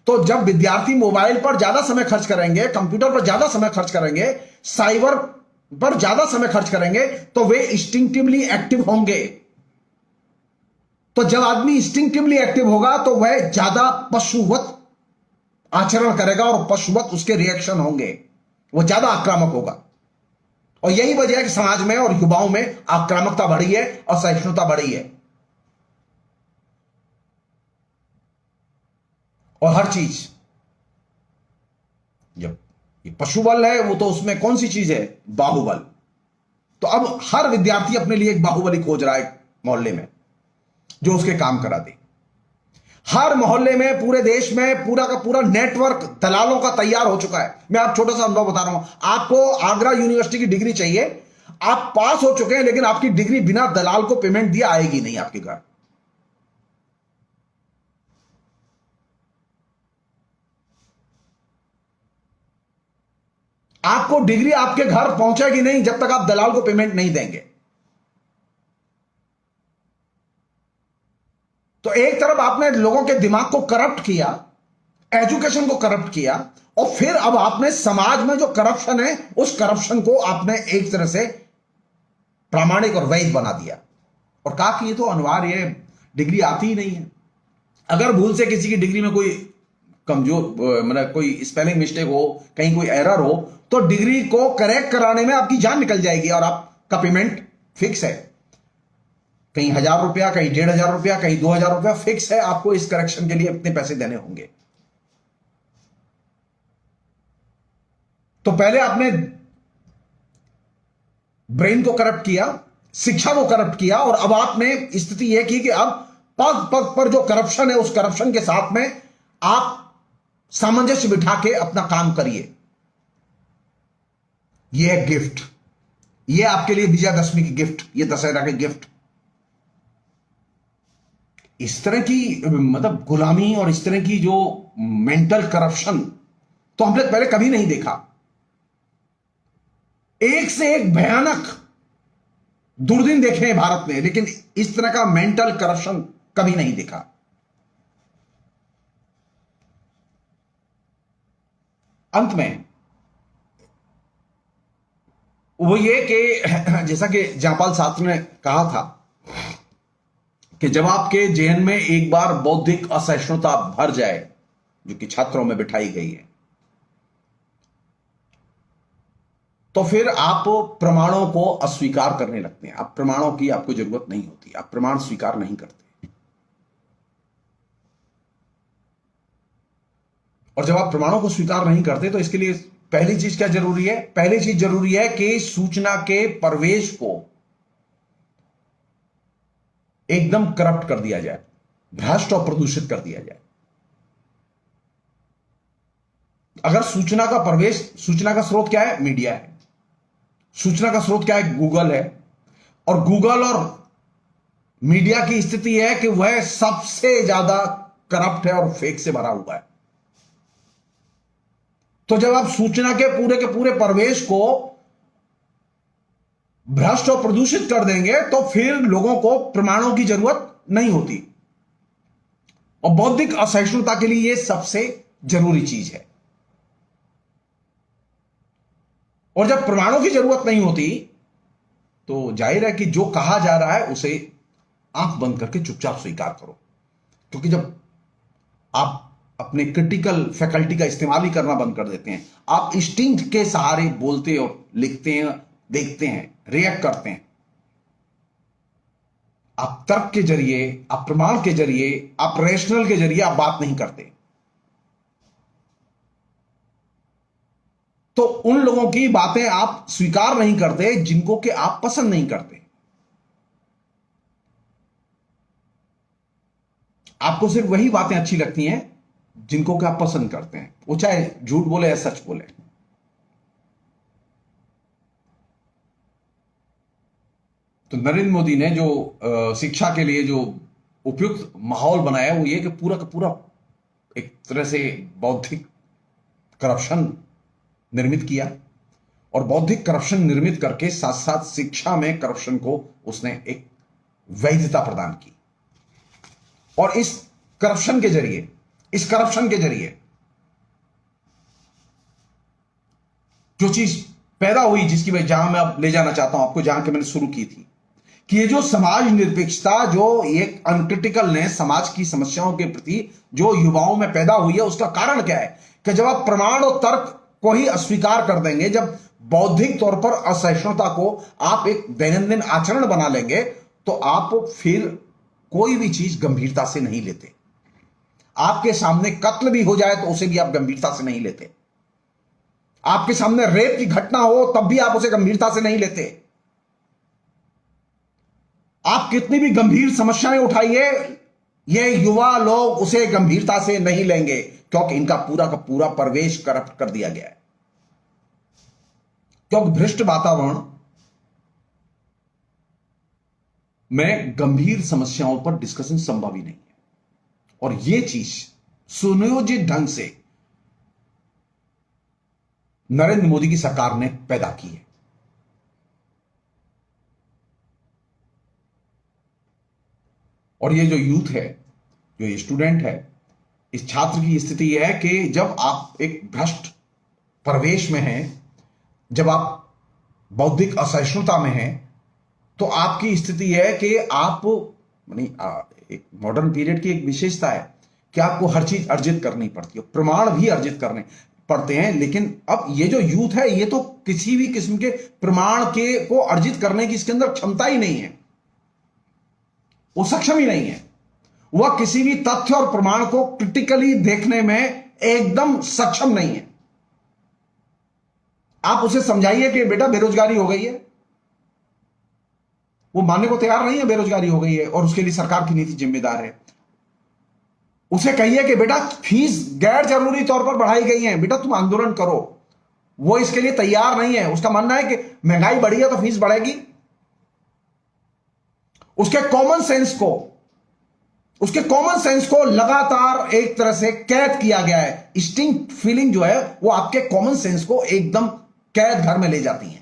A: तो जब विद्यार्थी मोबाइल पर ज्यादा समय खर्च करेंगे, कंप्यूटर पर ज्यादा समय खर्च करेंगे, साइबर पर ज्यादा समय खर्च करेंगे तो वे इंस्टिंक्टिवली एक्टिव होंगे। तो जब आदमी इंस्टिंक्टिवली एक्टिव होगा तो वह ज्यादा पशुवत आचरण करेगा और पशुवत उसके रिएक्शन होंगे, वो ज्यादा आक्रामक होगा। और यही वजह है कि समाज में और युवाओं में आक्रामकता बढ़ी है और सहिष्णुता बढ़ी है। और हर चीज, जब ये पशुबल है वो तो उसमें कौन सी चीज है, बाहुबल। तो अब हर विद्यार्थी अपने लिए एक बाहुबली खोज रहा है मोहल्ले में, जो उसके काम करा दे। हर मोहल्ले में, पूरे देश में पूरा का पूरा नेटवर्क दलालों का तैयार हो चुका है। मैं आप छोटा सा अनुभव बता रहा हूं। आपको आगरा यूनिवर्सिटी की डिग्री चाहिए, आप पास हो चुके हैं, लेकिन आपकी डिग्री बिना दलाल को पेमेंट दिया आएगी नहीं आपके घर। आपको डिग्री आपके घर पहुंचेगी नहीं जब तक आप दलाल को पेमेंट नहीं देंगे। तो एक तरफ आपने लोगों के दिमाग को करप्ट किया, एजुकेशन को करप्ट किया, और फिर अब आपने समाज में जो करप्शन है उस करप्शन को आपने एक तरह से प्रामाणिक और वैध बना दिया और कहा कि ये तो अनिवार्य है, डिग्री आती ही नहीं है। अगर भूल से किसी की डिग्री में कोई कमजोर, मतलब कोई स्पेलिंग मिस्टेक हो, कहीं कोई एरर हो, तो डिग्री को करेक्ट कराने में आपकी जान निकल जाएगी और आपका पेमेंट फिक्स है। कहीं 1,000 रुपया, कहीं 1,500 रुपया, कहीं 2,000 रुपया फिक्स है। आपको इस करेक्शन के लिए इतने पैसे देने होंगे। तो पहले आपने ब्रेन को करप्ट किया, शिक्षा को करप्ट किया, और अब आपने स्थिति यह की कि अब पग पग पर जो करप्शन है उस करप्शन के साथ में आप सामंजस्य बिठा के अपना काम करिए। यह है गिफ्ट, यह आपके लिए विजयादशमी की गिफ्ट, यह दशहरा की गिफ्ट। इस तरह की मतलब गुलामी और इस तरह की जो मेंटल करप्शन तो हमने पहले कभी नहीं देखा। एक से एक भयानक दुर्दिन देखे हैं भारत में, लेकिन इस तरह का मेंटल करप्शन कभी नहीं देखा। अंत में वो ये कि जैसा कि जयपाल शास्त्री ने कहा था कि जब आपके जेहन में एक बार बौद्धिक असहिष्णुता भर जाए, जो कि छात्रों में बिठाई गई है, तो फिर आप प्रमाणों को अस्वीकार करने लगते हैं। आप प्रमाणों की आपको जरूरत नहीं होती, आप प्रमाण स्वीकार नहीं करते। और जब आप प्रमाणों को स्वीकार नहीं करते तो इसके लिए पहली चीज क्या जरूरी है? पहली चीज जरूरी है कि सूचना के प्रवेश को एकदम करप्ट कर दिया जाए, भ्रष्ट और प्रदूषित कर दिया जाए। अगर सूचना का प्रवेश, सूचना का स्रोत क्या है? मीडिया है। सूचना का स्रोत क्या है? गूगल है। और गूगल और मीडिया की स्थिति है कि वह सबसे ज्यादा करप्ट है और फेक से भरा हुआ है। तो जब आप सूचना के पूरे प्रवेश को भ्रष्ट और प्रदूषित कर देंगे तो फिर लोगों को प्रमाणों की जरूरत नहीं होती। और बौद्धिक असहिष्णुता के लिए यह सबसे जरूरी चीज है। और जब प्रमाणों की जरूरत नहीं होती तो जाहिर है कि जो कहा जा रहा है उसे आंख बंद करके चुपचाप स्वीकार करो। क्योंकि जब आप अपने क्रिटिकल फैकल्टी का इस्तेमाल ही करना बंद कर देते हैं, आप इंस्टिंक्ट के सहारे बोलते और लिखते हैं, देखते हैं, रिएक्ट करते हैं, आप तर्क के जरिए, आप प्रमाण के जरिए, आप रैशनल के जरिए आप बात नहीं करते। तो उन लोगों की बातें आप स्वीकार नहीं करते जिनको कि आप पसंद नहीं करते। आपको सिर्फ वही बातें अच्छी लगती हैं जिनको कि आप पसंद करते हैं, वो चाहे झूठ बोले या सच बोले। तो नरेंद्र मोदी ने जो शिक्षा के लिए जो उपयुक्त माहौल बनाया वो ये कि पूरा का पूरा एक तरह से बौद्धिक करप्शन निर्मित किया, और बौद्धिक करप्शन निर्मित करके साथ साथ शिक्षा में करप्शन को उसने एक वैधता प्रदान की। और इस करप्शन के जरिए जो चीज पैदा हुई, जिसकी मैं जहां मैं अब ले जाना चाहता हूं आपको, जहां के मैंने शुरू की थी, कि ये जो समाज निरपेक्षता, जो एक अनक्रिटिकलनेस समाज की समस्याओं के प्रति जो युवाओं में पैदा हुई है, उसका कारण क्या है कि जब आप प्रमाण और तर्क को ही अस्वीकार कर देंगे, जब बौद्धिक तौर पर असहिष्णुता को आप एक दैनंदिन आचरण बना लेंगे, तो आप फिर कोई भी चीज गंभीरता से नहीं लेते। आपके सामने कत्ल भी हो जाए तो उसे भी आप गंभीरता से नहीं लेते। आपके सामने रेप की घटना हो तब भी आप उसे गंभीरता से नहीं लेते। आप कितनी भी गंभीर समस्याएं उठाइए, ये युवा लोग उसे गंभीरता से नहीं लेंगे, क्योंकि इनका पूरा का पूरा परिवेश करप्ट कर दिया गया है। क्योंकि भ्रष्ट वातावरण में गंभीर समस्याओं पर डिस्कशन संभव ही नहीं है, और यह चीज सुनियोजित ढंग से नरेंद्र मोदी की सरकार ने पैदा की है। और ये जो यूथ है, जो ये स्टूडेंट है, इस छात्र की स्थिति यह है कि जब आप एक भ्रष्ट परिवेश में हैं, जब आप बौद्धिक असहिष्णुता में हैं, तो आपकी स्थिति यह है कि आप एक मॉडर्न पीरियड की एक विशेषता है कि आपको हर चीज अर्जित करनी पड़ती है, प्रमाण भी अर्जित करने पड़ते हैं। लेकिन अब ये जो यूथ है, ये तो किसी भी किस्म के प्रमाण के को अर्जित करने की इसके अंदर क्षमता ही नहीं है, वो सक्षम ही नहीं है। वह किसी भी तथ्य और प्रमाण को क्रिटिकली देखने में एकदम सक्षम नहीं है। आप उसे समझाइए कि बेटा बेरोजगारी हो गई है, वो मानने को तैयार नहीं है बेरोजगारी हो गई है और उसके लिए सरकार की नीति जिम्मेदार है। उसे कहिए कि बेटा फीस गैर जरूरी तौर पर बढ़ाई गई है, बेटा तुम आंदोलन करो, वो इसके लिए तैयार नहीं है। उसका मानना है कि महंगाई बढ़ी है तो फीस बढ़ेगी। उसके कॉमन सेंस को लगातार एक तरह से कैद किया गया है। इंस्टिंक्ट फीलिंग जो है वो आपके कॉमन सेंस को एकदम कैद घर में ले जाती है।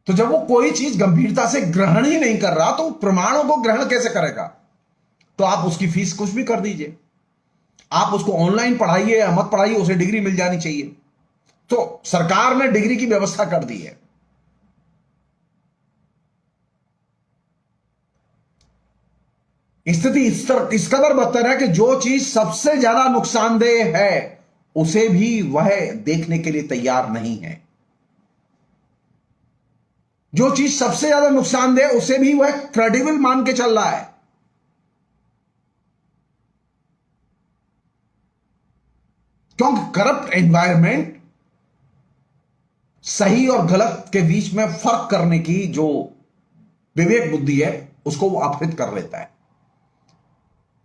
A: तो जब वो कोई चीज गंभीरता से ग्रहण ही नहीं कर रहा, तो प्रमाणों को ग्रहण कैसे करेगा? तो आप उसकी फीस कुछ भी कर दीजिए, आप उसको ऑनलाइन पढ़ाइए या मत पढ़ाइए, उसे डिग्री मिल जानी चाहिए। तो सरकार ने डिग्री की व्यवस्था कर दी है। स्थिति इस कदर बदतर है कि जो चीज सबसे ज्यादा नुकसानदेह है उसे भी वह देखने के लिए तैयार नहीं है। जो चीज सबसे ज्यादा नुकसानदेह उसे भी वह क्रेडिबल मान के चल रहा है। क्योंकि करप्ट एनवायरनमेंट सही और गलत के बीच में फर्क करने की जो विवेक बुद्धि है उसको वो अपहृत कर लेता है।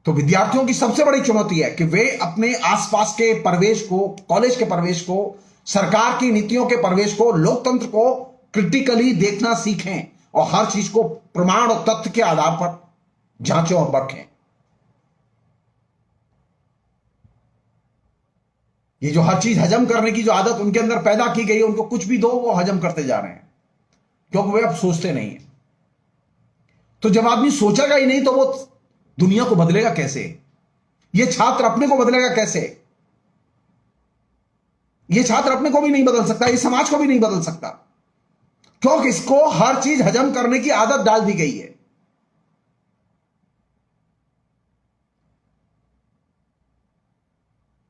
A: तो विद्यार्थियों की सबसे बड़ी चुनौती है कि वे अपने आसपास के परिवेश को, कॉलेज के परिवेश को, सरकार की नीतियों के परिवेश को, लोकतंत्र को क्रिटिकली देखना सीखें और हर चीज को प्रमाण और तथ्य के आधार पर जांचें और परखें। ये जो हर चीज हजम करने की जो आदत उनके अंदर पैदा की गई है, उनको कुछ भी दो वो हजम करते जा रहे हैं, क्योंकि वे अब सोचते नहीं है। तो जब आदमी सोचेगा ही नहीं तो वो दुनिया को बदलेगा कैसे? ये छात्र अपने को बदलेगा कैसे? ये छात्र अपने को भी नहीं बदल सकता, ये समाज को भी नहीं बदल सकता, क्योंकि इसको हर चीज हजम करने की आदत डाल दी गई है।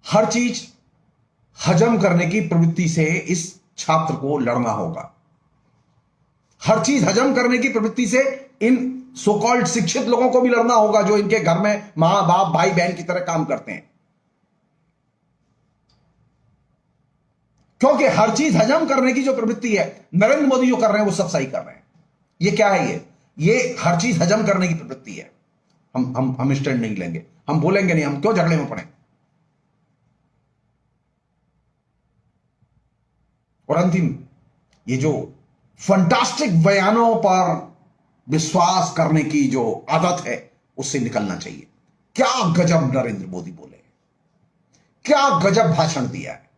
A: हर चीज हजम करने की प्रवृत्ति से इस छात्र को लड़ना होगा। हर चीज हजम करने की प्रवृत्ति से इन सो कॉल्ड शिक्षित लोगों को भी लड़ना होगा, जो इनके घर में मां बाप भाई बहन की तरह काम करते हैं। क्योंकि हर चीज हजम करने की जो प्रवृत्ति है, नरेंद्र मोदी जो कर रहे हैं वो सब सही कर रहे हैं। ये क्या है? ये हर चीज हजम करने की प्रवृत्ति है। हम स्टैंड नहीं लेंगे, हम बोलेंगे नहीं, हम क्यों झगड़े में पड़े। और अंतिम, ये जो फंटास्टिक बयानों पर विश्वास करने की जो आदत है उससे निकलना चाहिए। क्या गजब नरेंद्र मोदी बोले, क्या गजब भाषण दिया है।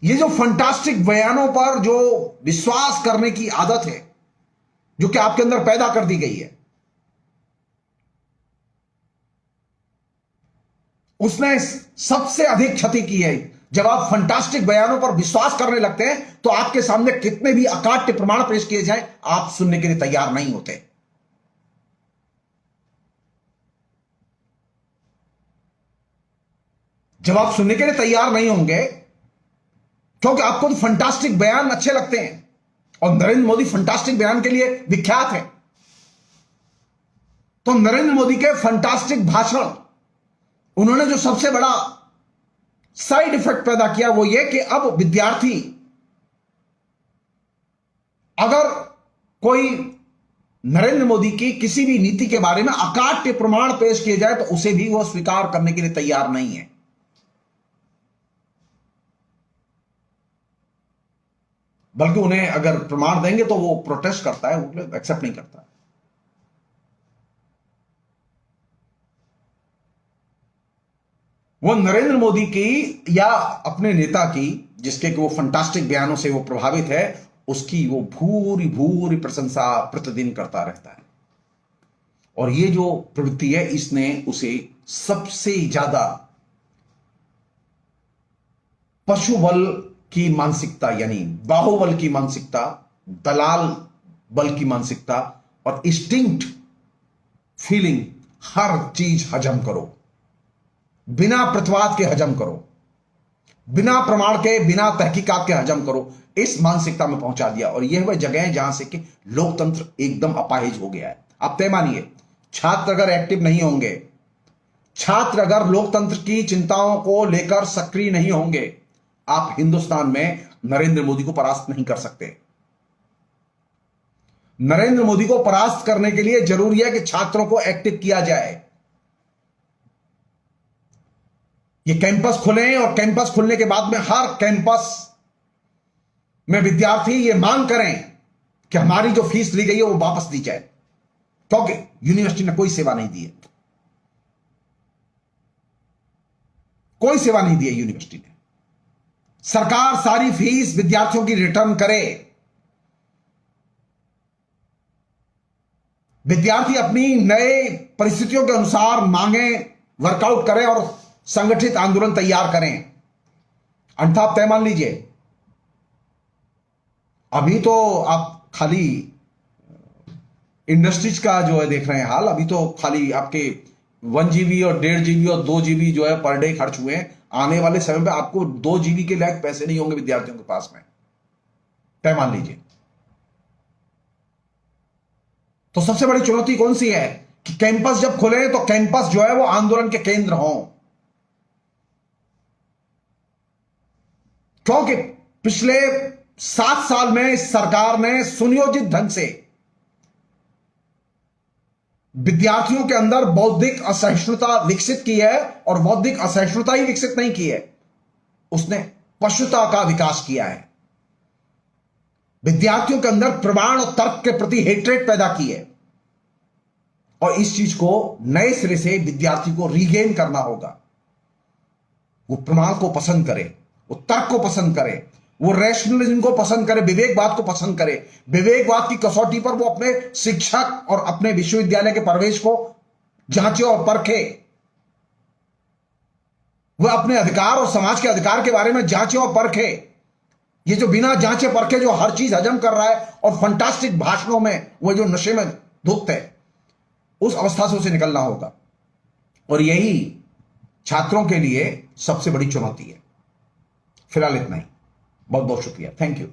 A: ये जो फंटास्टिक बयानों पर जो विश्वास करने की आदत है, जो कि आपके अंदर पैदा कर दी गई है, उसने सबसे अधिक क्षति की है। जब आप फंटास्टिक बयानों पर विश्वास करने लगते हैं तो आपके सामने कितने भी अकाट्य प्रमाण पेश किए जाएं, आप सुनने के लिए तैयार नहीं होते। जब आप सुनने के लिए तैयार नहीं होंगे, क्योंकि आपको तो फंटास्टिक बयान अच्छे लगते हैं और नरेंद्र मोदी फंटास्टिक बयान के लिए विख्यात है, तो नरेंद्र मोदी के फंटास्टिक भाषण, उन्होंने जो सबसे बड़ा साइड इफेक्ट पैदा किया वो ये कि अब विद्यार्थी, अगर कोई नरेंद्र मोदी की किसी भी नीति के बारे में अकाट्य प्रमाण पेश किए जाए तो उसे भी वो स्वीकार करने के लिए तैयार नहीं है। बल्कि उन्हें अगर प्रमाण देंगे तो वो प्रोटेस्ट करता है, वो एक्सेप्ट नहीं करता। वो नरेंद्र मोदी की या अपने नेता की, जिसके कि वो फंटास्टिक बयानों से वो प्रभावित है, उसकी वो भूरी भूरी प्रशंसा प्रतिदिन करता रहता है। और ये जो प्रवृत्ति है, इसने उसे सबसे ज्यादा पशुबल की मानसिकता, यानी बाहुबल की मानसिकता, दलाल बल की मानसिकता और इंस्टिंक्ट फीलिंग, हर चीज हजम करो, बिना प्रतिवाद के हजम करो, बिना प्रमाण के, बिना तहकीकात के हजम करो, इस मानसिकता में पहुंचा दिया। और यह वह जगह है जहां से कि लोकतंत्र एकदम अपाहिज हो गया है। आप तय मानिए, छात्र अगर एक्टिव नहीं होंगे, छात्र अगर लोकतंत्र की चिंताओं को लेकर सक्रिय नहीं होंगे, आप हिंदुस्तान में नरेंद्र मोदी को परास्त नहीं कर सकते। नरेंद्र मोदी को परास्त करने के लिए जरूरी है कि छात्रों को एक्टिव किया जाए। ये कैंपस खुले और कैंपस खुलने के बाद में हर कैंपस में विद्यार्थी ये मांग करें कि हमारी जो फीस ली गई है वो वापस दी जाए, क्योंकि यूनिवर्सिटी ने कोई सेवा नहीं दी है, कोई सेवा नहीं दी है यूनिवर्सिटी ने। सरकार सारी फीस विद्यार्थियों की रिटर्न करे, विद्यार्थी अपनी नए परिस्थितियों के अनुसार मांगे, वर्कआउट करें और संगठित आंदोलन तैयार करें। अन्यथा आप तय मान लीजिए, अभी तो आप खाली इंडस्ट्रीज का जो है देख रहे हैं हाल, अभी तो खाली आपके 1 GB और 1.5 GB और 2 GB जो है पर डे खर्च हुए हैं। आने वाले समय में आपको 2 GB के लायक पैसे नहीं होंगे विद्यार्थियों के पास में, तय मान लीजिए। तो सबसे बड़ी चुनौती कौन सी है कि कैंपस जब खुले तो कैंपस जो है वो आंदोलन के केंद्र हों, क्योंकि पिछले 7 साल में इस सरकार ने सुनियोजित ढंग से विद्यार्थियों के अंदर बौद्धिक असहिष्णुता विकसित की है, और बौद्धिक असहिष्णुता ही विकसित नहीं की है, उसने पशुता का विकास किया है। विद्यार्थियों के अंदर प्रमाण और तर्क के प्रति हेट्रेट पैदा की है, और इस चीज को नए सिरे से विद्यार्थी को रीगेन करना होगा। वो प्रमाण को पसंद करे, वो तर्क को पसंद करे, वो रैशनलिज्म को पसंद करे, विवेकवाद को पसंद करे। विवेकवाद की कसौटी पर वो अपने शिक्षक और अपने विश्वविद्यालय के प्रवेश को जांचे और परखे, वह अपने अधिकार और समाज के अधिकार के बारे में जांचे और परखे। ये जो बिना जांचे परखे जो हर चीज हजम कर रहा है और फंटास्टिक भाषणों में वह जो नशे में धुत है, उस अवस्था से उसे निकलना होगा। और यही छात्रों के लिए सबसे बड़ी चुनौती है। फिलहाल इतना ही। बहुत बहुत शुक्रिया। Thank you.